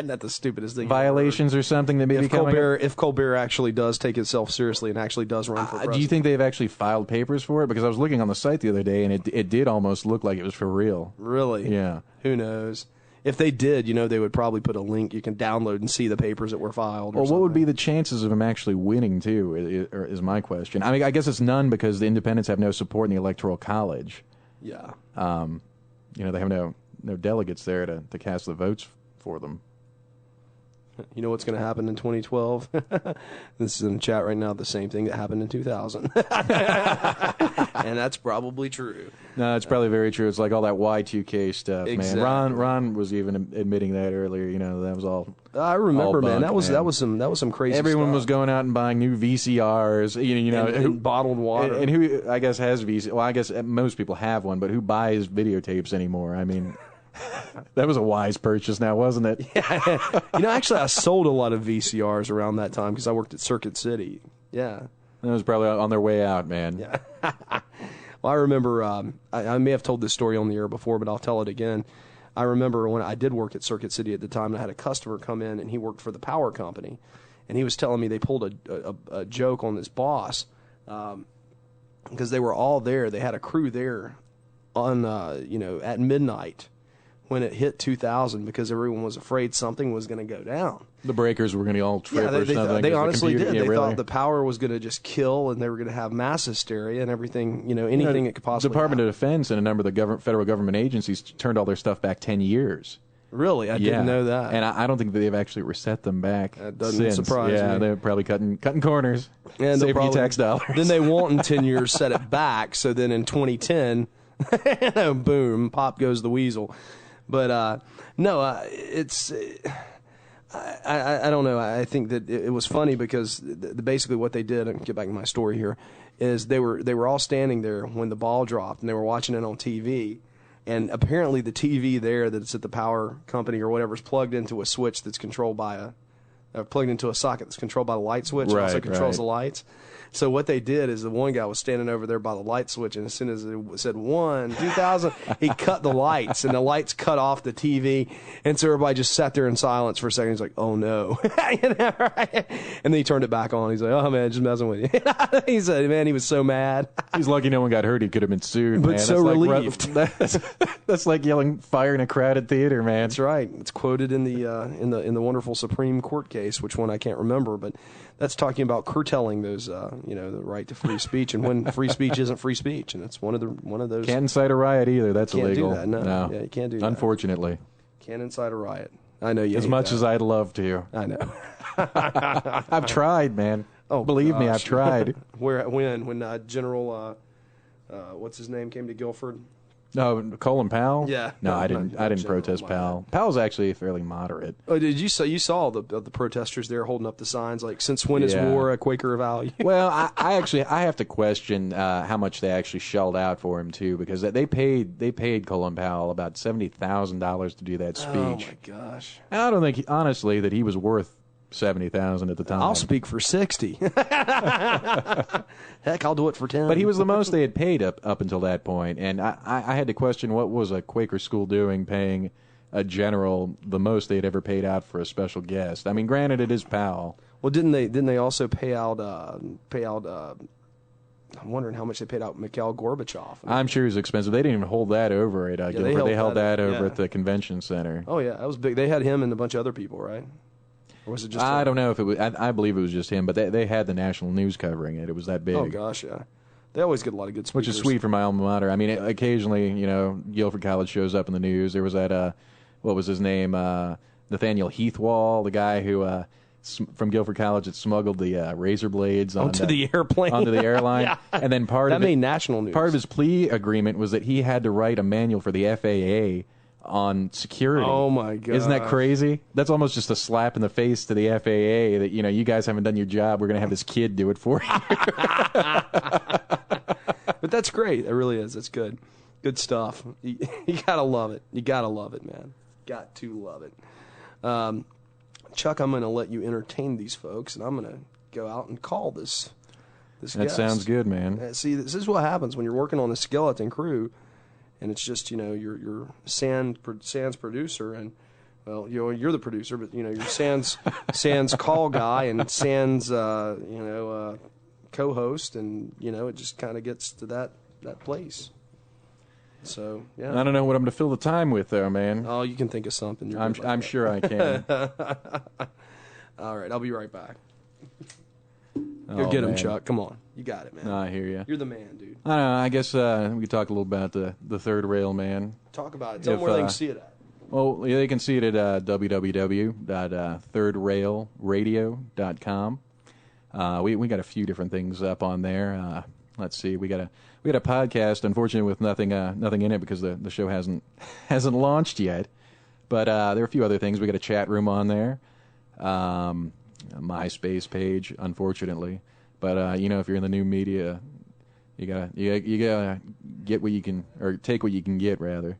not the stupidest thing. violations or something that may be coming up? If Colbert actually does take itself seriously and actually does run for president. Do you think they've actually filed papers for it? Because I was looking on the site the other day, and it did almost look like it was for real. Really? Yeah. Who knows? If they did, they would probably put a link you can download and see the papers that were filed. Well, what would be the chances of him actually winning, too, is my question. I mean, I guess it's none because the independents have no support in the Electoral College. Yeah. They have no delegates there to cast the votes for them. You know what's going to happen in 2012? This is in the chat right now, the same thing that happened in 2000. And that's probably true. No, it's probably very true. It's like all that Y2K stuff, exactly. man. Ron was even admitting that earlier. That was all. I remember, man. That was some crazy. Everyone stuff. was going out and buying new VCRs. And bottled water. And who I guess has VCR? Well, I guess most people have one, but who buys videotapes anymore? I mean. That was a wise purchase now, wasn't it? Yeah. Actually, I sold a lot of VCRs around that time because I worked at Circuit City. Yeah. That was probably on their way out, man. Yeah. Well, I remember, I may have told this story on the air before, but I'll tell it again. I remember when I did work at Circuit City at the time, and I had a customer come in, and he worked for the power company. And he was telling me they pulled a joke on this boss because they were all there. They had a crew there on at midnight when it hit 2,000 because everyone was afraid something was going to go down. The breakers were going to all trip or something. They honestly did. Yeah, they really? thought the power was going to just kill, and they were going to have mass hysteria and everything. Anything that could possibly. Department happen. of Defense and a number of the federal government agencies turned all their stuff back 10 years. Really, I didn't know that. And I don't think they've actually reset them back. That doesn't since. surprise me. Yeah, they're probably cutting corners. And save you tax dollars. Then they won't in 10 years set it back. So then in 2010, boom, pop goes the weasel. But no, it's. I don't know. I think that it was funny because basically what they did, and get back to my story here, is they were all standing there when the ball dropped, and they were watching it on TV. And apparently the TV there that's at the power company or whatever is plugged into a switch that's controlled by plugged into a socket that's controlled by the light switch. Right, also controls right. the lights. So what they did is the one guy was standing over there by the light switch, and as soon as it said 2,000, he cut the lights, and the lights cut off the TV, and so everybody just sat there in silence for a second. He's like, "Oh no!" And then he turned it back on. He's like, "Oh man, just messing with you." He said, "Man, he was so mad." He's lucky no one got hurt. He could have been sued. But man. so that's relieved. That's like yelling fire in a crowded theater, man. That's right. It's quoted in the wonderful Supreme Court case, which one I can't remember, but that's talking about curtailing those, the right to free speech, and when free speech isn't free speech, and it's one of those. Can't incite a riot either. That's can't illegal. do that. No. Yeah, you can't do that. Unfortunately. Can't incite a riot. I know you. As much as I'd love to. I know. I've tried, man. Oh, believe me, I've tried. When General, what's his name, came to Guilford? No, Colin Powell. Yeah. No, No, I didn't. not I didn't General, protest my Powell. Powell's actually fairly moderate. Oh, did you saw the protesters there holding up the signs like "Since when is Yeah. war a Quaker value"? Well, I have to question how much they actually shelled out for him too, because they paid Colin Powell about $70,000 to do that speech. Oh my gosh! And I don't think honestly that he was worth $70,000 at the time. I'll speak for 60. Heck, I'll do it for 10. But he was the most they had paid up until that point, and I had to question what was a Quaker school doing paying a general the most they'd ever paid out for a special guest. I mean, granted, it is Powell. Well, didn't they also pay out? I'm wondering how much they paid out Mikhail Gorbachev. I'm sure it was expensive. They didn't even hold that over at Guilford. They held that over at the convention center. Oh yeah, that was big. They had him and a bunch of other people, right? Or was it just? I don't know if it was. I believe it was just him, but they had the national news covering it. It was that big. Oh gosh, yeah. They always get a lot of good speakers. Which is sweet for my alma mater. I mean, occasionally, Guilford College shows up in the news. There was that, what was his name? Nathaniel Heathwall, the guy who from Guilford College that smuggled the razor blades onto the airplane, onto the airline, yeah. And then that made national news. Part of his plea agreement was that he had to write a manual for the FAA on security. Oh my god! Isn't that crazy? That's almost just a slap in the face to the FAA that you guys haven't done your job. We're going to have this kid do it for you. But that's great. It really is. That's good. Good stuff. You gotta love it. You gotta love it, man. Got to love it. Chuck, I'm going to let you entertain these folks, and I'm going to go out and call this That guest. sounds good, man. See, this is what happens when you're working on a skeleton crew, and it's just your Sans producer, and well, you're the producer, but your Sans call guy and Sans co-host, and it just kind of gets to that place. So yeah, I don't know what I'm going to fill the time with, there, man. Oh, you can think of something. I'm sure I can. All right, I'll be right back. Go get him, Chuck. Come on, you got it, man. No, I hear you. You're the man, dude. I don't know. I guess we could talk a little about the third rail, man. Talk about it. Tell them where they can see it at. Well, yeah, they can see it at www.thirdраilradio.com. We got a few different things up on there. Let's see. We got a podcast, unfortunately, with nothing in it because the show hasn't launched yet. But there are a few other things. We got a chat room on there, a MySpace page, unfortunately. But if you're in the new media, you gotta get what you can, or take what you can get, rather.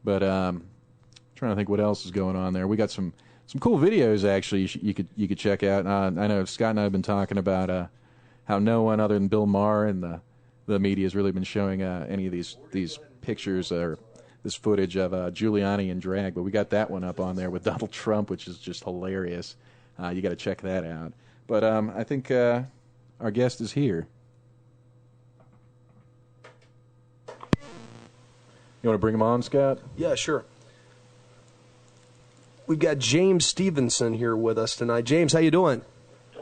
But trying to think what else is going on there. We got some cool videos actually. You could check out. I know Scott and I have been talking about how no one other than Bill Maher and the media has really been showing any of these pictures or this footage of Giuliani in drag, but we got that one up on there with Donald Trump, which is just hilarious. You got to check that out. But I think our guest is here. You want to bring him on, Scott? Yeah, sure. We've got James Stevenson here with us tonight. James, how you doing?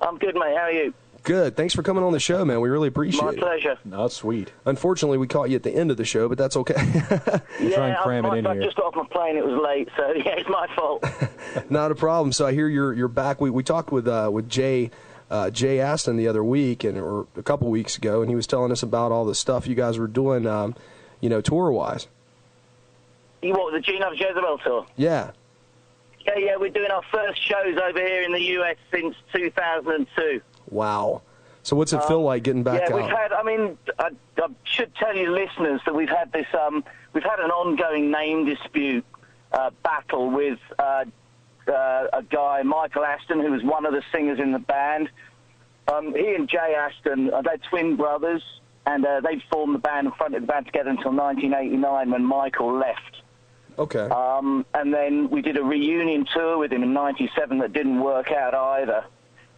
I'm good, mate. How are you? Good. Thanks for coming on the show, man. We really appreciate it. My pleasure. No, that's sweet. Unfortunately, we caught you at the end of the show, but that's okay. Try and cram it in I here. just got off my plane. It was late, so yeah, it's my fault. Not a problem. So I hear you're back. We talked with Jay Aston the other week, or a couple weeks ago, and he was telling us about all the stuff you guys were doing, tour-wise. You what, the Gene Loves Jezebel tour? Yeah. Yeah, we're doing our first shows over here in the US since 2002. Wow. So what's it feel like getting back out? We've had, I should tell you listeners that we've had this, we've had an ongoing name dispute battle with a guy, Michael Aston, who was one of the singers in the band. He and Jay Aston, they're twin brothers, and they formed the band and fronted the band together until 1989 when Michael left. Okay. And then we did a reunion tour with him in 97 that didn't work out either.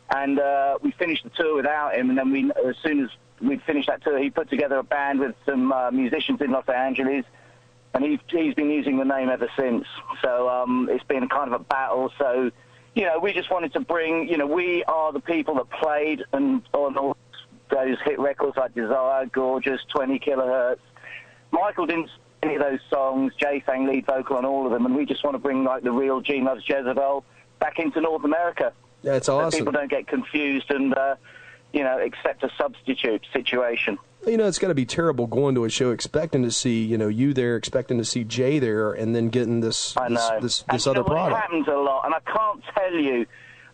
And we finished the tour without him, and then as soon as we'd finished that tour, he put together a band with some musicians in Los Angeles, and he's been using the name ever since. So it's been kind of a battle. So, we just wanted to bring, we are the people that played on all those hit records like Desire, Gorgeous, 20 Kilohertz. Michael didn't sing any of those songs. Jay sang lead vocal on all of them, and we just want to bring like the real Gene Loves Jezebel back into North America. Yeah, it's awesome. So people don't get confused and, accept a substitute situation. It's got to be terrible going to a show expecting to see, you there, expecting to see Jay there, and then getting this other product. It happens a lot, and I can't tell you.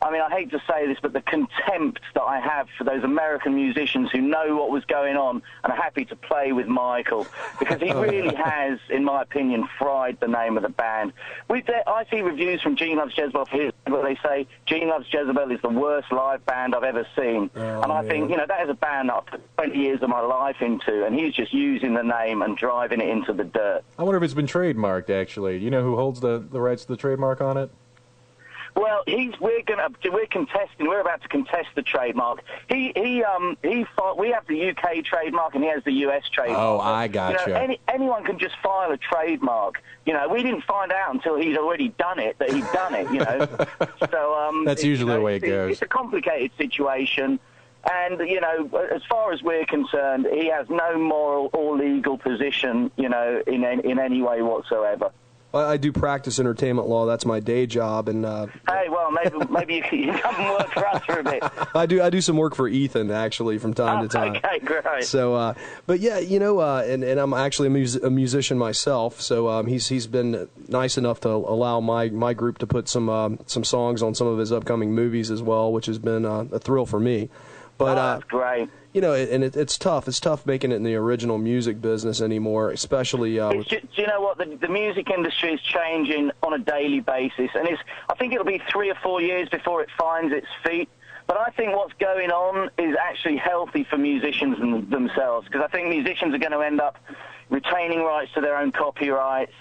I hate to say this, but the contempt that I have for those American musicians who know what was going on and are happy to play with Michael, because he really has, in my opinion, fried the name of the band. I see reviews from Gene Loves Jezebel where they say Gene Loves Jezebel is the worst live band I've ever seen. And I think, that is a band that I've put 20 years of my life into, and he's just using the name and driving it into the dirt. I wonder if it's been trademarked, actually. Do you know who holds the rights to the trademark on it? Well, we're about to contest the trademark. We have the UK trademark and he has the US trademark. Oh, I gotcha. Anyone can just file a trademark. We didn't find out until he'd already done it that he'd done it. So that's usually the way it goes. It's a complicated situation. And, as far as we're concerned, he has no moral or legal position, in any way whatsoever. I do practice entertainment law. That's my day job, and hey, well, maybe you can come and work for us for a bit. I do some work for Ethan actually from time to time. Okay, great. So, but yeah, and I'm actually a musician myself. So he's been nice enough to allow my group to put some songs on some of his upcoming movies as well, which has been a thrill for me. But that's great. And it's tough. It's tough making it in the original music business anymore, especially. Do you know what? The music industry is changing on a daily basis, and I think it'll be 3 or 4 years before it finds its feet. But I think what's going on is actually healthy for musicians themselves, because I think musicians are going to end up retaining rights to their own copyrights.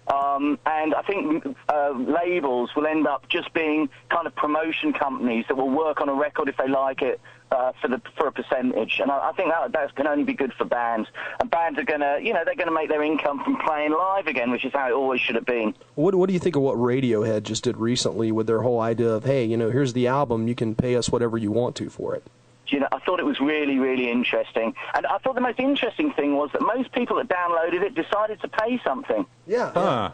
And I think labels will end up just being kind of promotion companies that will work on a record if they like it for a percentage. And I think that can only be good for bands. And bands are going to, they're going to make their income from playing live again, which is how it always should have been. What do you think of what Radiohead just did recently with their whole idea of, hey, here's the album, you can pay us whatever you want to for it? I thought it was really, really interesting. And I thought the most interesting thing was that most people that downloaded it decided to pay something. Yeah. Huh.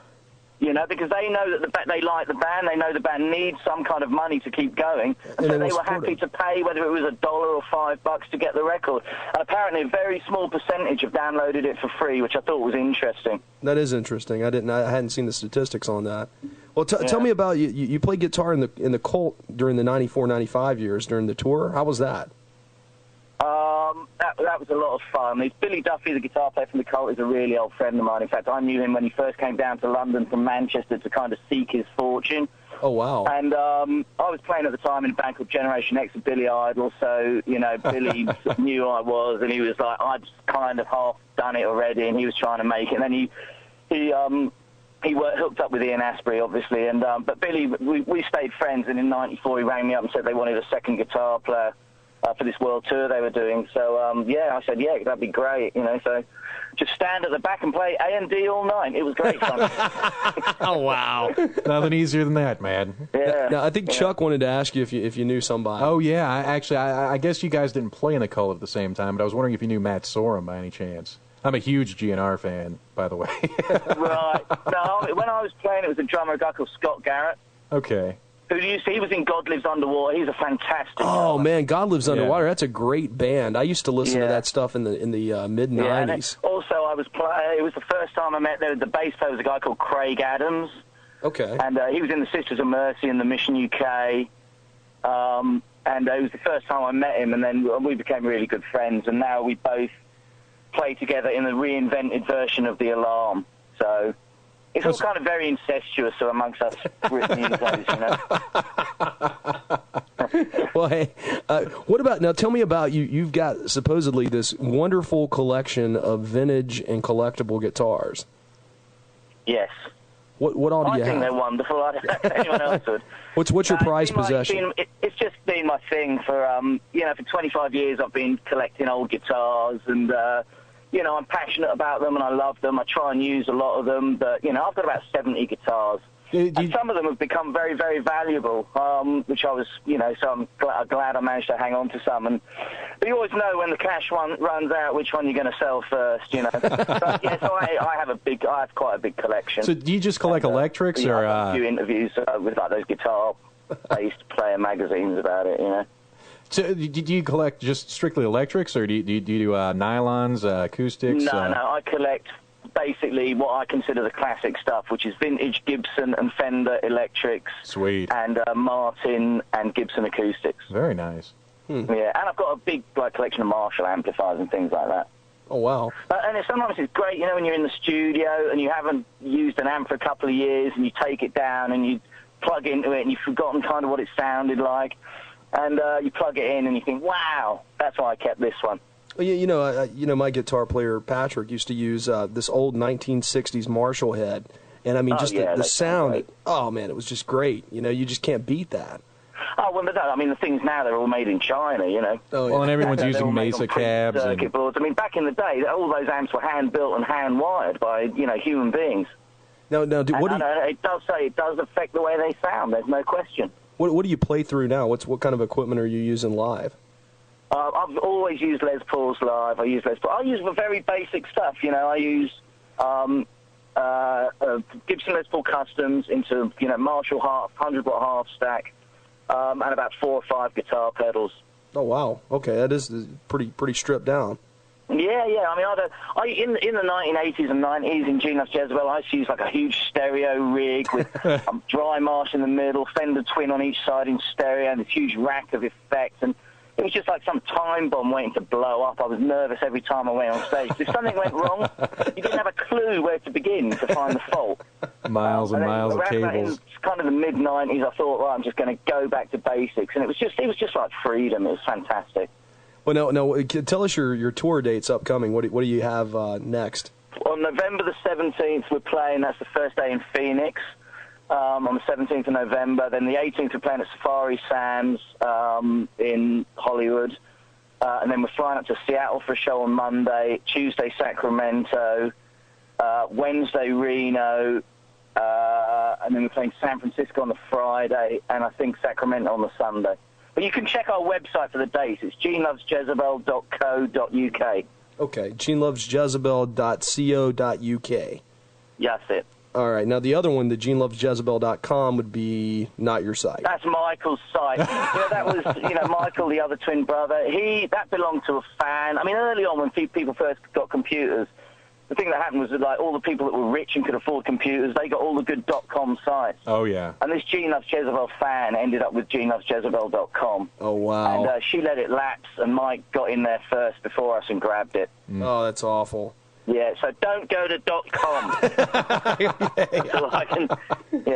Because they know that they like the band, they know the band needs some kind of money to keep going, and so they were happy to pay, whether it was $1 or $5 to get the record. And apparently a very small percentage have downloaded it for free, which I thought was interesting. That is interesting. I hadn't seen the statistics on that. Well, tell me about you played guitar in the Cult during the 94-95 years during the tour. How was that? That was a lot of fun. Billy Duffy, the guitar player from the Cult, is a really old friend of mine. In fact, I knew him when he first came down to London from Manchester to kind of seek his fortune. Oh, wow. And I was playing at the time in a band called Generation X with Billy Idol, so, Billy knew I was, and he was like, I'd kind of half done it already, and he was trying to make it. And then he hooked up with Ian Astbury, obviously, but Billy, we stayed friends, and in '94 he rang me up and said they wanted a second guitar player. for this world tour they were doing. So, I said, yeah, that'd be great, so just stand at the back and play A&D all night. It was great fun. Oh, wow. Nothing easier than that, man. Yeah. Now, I think Chuck wanted to ask you if you knew somebody. Oh, yeah. I guess you guys didn't play in the Cult at the same time, but I was wondering if you knew Matt Sorum by any chance. I'm a huge GNR fan, by the way. Right. No, when I was playing, it was a drummer, a guy called Scott Garrett. Okay. Who do you see? He was in God Lives Underwater. He's a fantastic Oh, drummer. man, God Lives Underwater. Yeah. That's a great band. I used to listen to that stuff in the mid-'90s. Yeah, also, I was it was the first time I met the bass player was a guy called Craig Adams. Okay. And he was in the Sisters of Mercy and the Mission UK. And it was the first time I met him, and then we became really good friends. And now we both play together in the reinvented version of The Alarm. So it's all kind of very incestuous amongst us Britney Well, hey, what about, now tell me about you've got supposedly this wonderful collection of vintage and collectible guitars. Yes. What all do you I think have? they're wonderful. I don't know if anyone else would. What's your prized possession? It's just been my thing for, for 25 years I've been collecting old guitars, and, I'm passionate about them and I love them. I try and use a lot of them, but, I've got about 70 guitars. And some of them have become very, very valuable, which I was, so I'm glad I managed to hang on to some. But you always know when the cash runs out which one you're going to sell first, But, yeah, so I have quite a big collection. So do you just collect electrics, or? I've done a few interviews with those guitar-based player magazines about it, So do you collect just strictly electrics, or do you do nylons, acoustics? No, I collect basically what I consider the classic stuff, which is vintage Gibson and Fender electrics. Sweet. And Martin and Gibson acoustics. Very nice. Yeah, and I've got a big collection of Marshall amplifiers and things like that. Oh, wow. And sometimes it's great, when you're in the studio and you haven't used an amp for a couple of years and you take it down and you plug into it and you've forgotten kind of what it sounded like, and you plug it in and you think, wow, that's why I kept this one. Well, my guitar player Patrick used to use this old 1960s Marshall head, and I mean, the sound. Oh man, it was just great. You just can't beat that. Oh well, the things now they're all made in China. Oh, yeah. Well, and everyone's using Mesa cabs, circuit boards. I mean, back in the day, all those amps were hand built and hand wired by human beings. Now, it does affect the way they sound. There's no question. What do you play through now? What kind of equipment are you using live? I've always used Les Pauls live. I use the very basic stuff. I use Gibson Les Paul Customs into Marshall 100-watt half stack, and about 4 or 5 guitar pedals. Oh wow! Okay, that is pretty stripped down. Yeah. I mean, in the 1980s and 90s in Gene Loves Jezebel, I used to use like a huge stereo rig with dry marsh in the middle, Fender Twin on each side in stereo, and this huge rack of effects. And it was just like some time bomb waiting to blow up. I was nervous every time I went on stage. If something went wrong, you didn't have a clue where to begin to find the fault. Miles and miles of cables. In kind of the mid-90s, I thought, I'm just going to go back to basics. And it was just like freedom. It was fantastic. Well, no. Tell us your tour dates upcoming. What do you have next? On November the 17th, we're playing. That's the first day in Phoenix. On the 17th of November. Then the 18th, we're playing at Safari Sam's in Hollywood. And then we're flying up to Seattle for a show on Monday. Tuesday, Sacramento. Wednesday, Reno. And then we're playing San Francisco on the Friday. And I think Sacramento on the Sunday. But you can check our website for the dates. It's genelovesjezebel.co.uk. Okay, genelovesjezebel.co.uk. Yeah, that's it. All right. Now, the other one, the genelovesjezebel.com, would be not your site. That's Michael's site. That was, Michael, the other twin brother. That belonged to a fan. I mean, early on when people first got computers, the thing that happened was that, all the people that were rich and could afford computers, they got all the good .com sites. Oh, yeah. And this Gene Loves Jezebel fan ended up with genelovesjezebel.com. Oh, wow. And she let it lapse, and Mike got in there first before us and grabbed it. Oh, that's awful. Yeah, so don't go to .com. So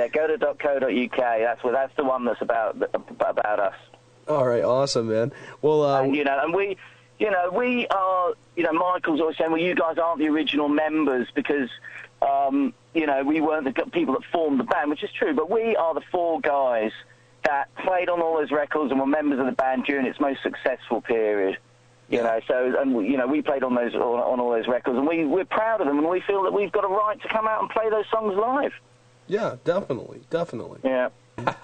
go to .co.uk. That's the one that's about us. All right, awesome, man. Well, and we are. Michael's always saying, well, you guys aren't the original members because, we weren't the people that formed the band, which is true. But we are the 4 guys that played on all those records and were members of the band during its most successful period. You know, so, and, you know, we played on those on all those records, and we're proud of them, and we feel that we've got a right to come out and play those songs live. Yeah, definitely. Yeah.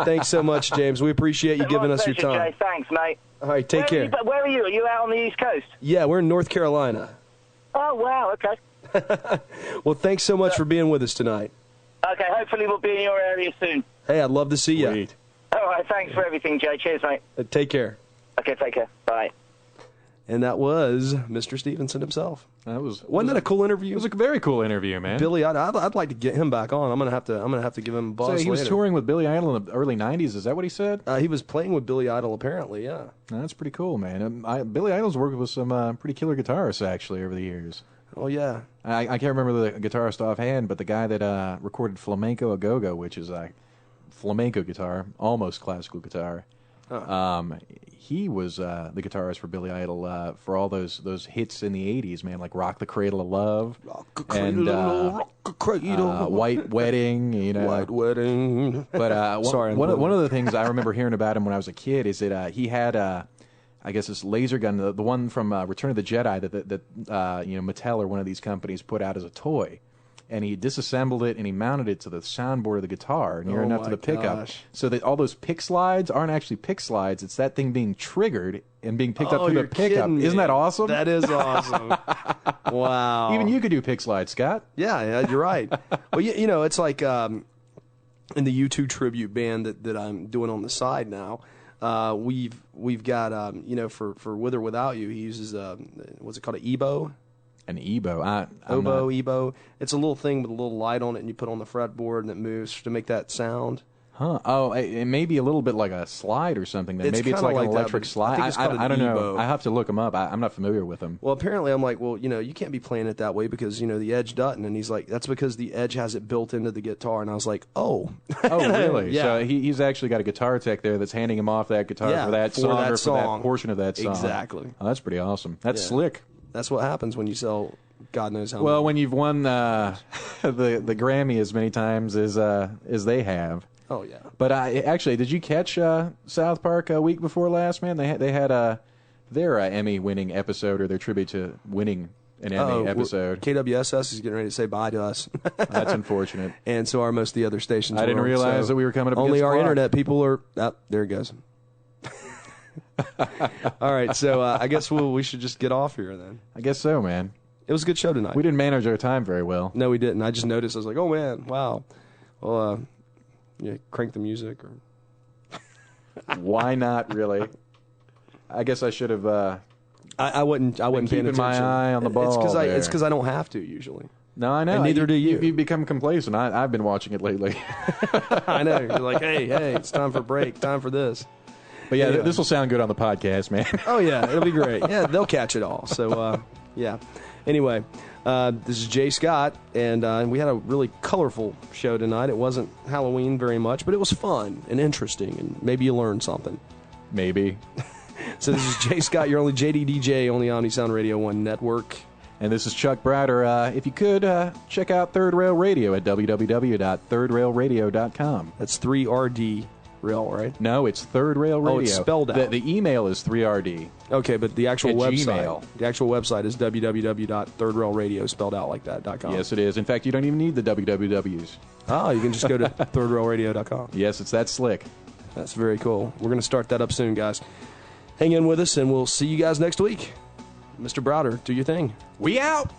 Thanks so much, James. We appreciate you giving us your time. Jay. Thanks, mate. All right, take care. Where are you? Are you out on the East Coast? Yeah, we're in North Carolina. Oh, wow, okay. Well, thanks so much for being with us tonight. Okay, hopefully we'll be in your area soon. Hey, I'd love to see you. All right, thanks for everything, Jay. Cheers, mate. Take care. Okay, take care. Bye. And that was Mr. Stevenson himself. Wasn't that a cool interview? It was a very cool interview, man. Billy, I'd like to get him back on. I'm gonna have to give him a buzz. So he was later. touring with Billy Idol in the early '90s. Is that what he said? He was playing with Billy Idol, apparently. Yeah. That's pretty cool, man. Billy Idol's worked with some pretty killer guitarists actually over the years. Oh yeah. I can't remember the guitarist offhand, but the guy that recorded Flamenco a Go-Go, which is a flamenco guitar, almost classical guitar. He was the guitarist for Billy Idol for all those hits in the '80s, man, like "Rock the Cradle of Love" and "White Wedding." You know, White Wedding. But Sorry, one of the things I remember hearing about him when I was a kid is that he had I guess this laser gun, the one from Return of the Jedi that you know, Mattel or one of these companies put out as a toy. And he disassembled it and he mounted it to the soundboard of the guitar near enough to the pickup, so that all those pick slides aren't actually pick slides. It's that thing being triggered and being picked up through the pickup. Isn't that awesome? That is awesome. Wow. Even you could do pick slides, Scott. Yeah, you're right. Well, you know, it's like in the WOTU tribute band that I'm doing on the side now. We've got you know, for With or Without You, he uses what's it called, an EBO? An EBO. EBO. It's a little thing with a little light on it, and you put it on the fretboard, and it moves to make that sound. Huh. Oh, it may be a little bit like a slide or something. Then maybe it's like an electric slide. I don't know. I have to look them up. I'm not familiar with them. Well, apparently, I'm like, well, you know, you can't be playing it that way because, you know, the Edge doesn't. And he's like, that's because the Edge has it built into the guitar. And I was like, oh. Oh, really? Yeah. So he's actually got a guitar tech there that's handing him off that guitar for that song or for that portion of that song. Exactly. Oh, that's pretty awesome. That's slick. That's what happens when you sell God knows how many. Well, when you've won the Grammy as many times as they have. Oh yeah. But actually, did you catch South Park a week before last? Man, they had their Emmy-winning episode, or their tribute to winning an Emmy episode. KWSS is getting ready to say bye to us. That's unfortunate. And so are most of the other stations. I didn't realize that we were coming up. Only against our clock. internet people are. Oh, there it goes. All right, so I guess we should just get off here then. I guess so, man. It was a good show tonight. We didn't manage our time very well. No, we didn't. I just noticed. I was like, oh man, wow. Well, yeah, crank the music or. Why not? Really? I guess I should have. I wasn't paying attention. Keeping my eye on the ball. It's because I don't have to usually. No, I know. And neither do you. You've become complacent. I've been watching it lately. I know. You're like, hey, it's time for a break. Time for this. But yeah, this will sound good on the podcast, man. Oh yeah, it'll be great. Yeah, they'll catch it all. So yeah. Anyway, this is Jay Scott, and we had a really colorful show tonight. It wasn't Halloween very much, but it was fun and interesting, and maybe you learned something. Maybe. So this is Jay Scott, your only JDDJ on the OmniSound Radio 1 network. And this is Chuck Browder. If you could, check out Third Rail Radio at www.thirdrailradio.com. That's 3RD Rail, right? No, it's Third Rail Radio. Oh, it's spelled out. The email is 3RD. Okay, but the actual website. Gmail. The actual website is www.thirdrailradio, spelled out like that.com. Yes, it is. In fact, you don't even need the wwws. Oh, you can just go to thirdrailradio.com. Yes, it's that slick. That's very cool. We're going to start that up soon, guys. Hang in with us, and we'll see you guys next week. Mr. Browder, do your thing. We out!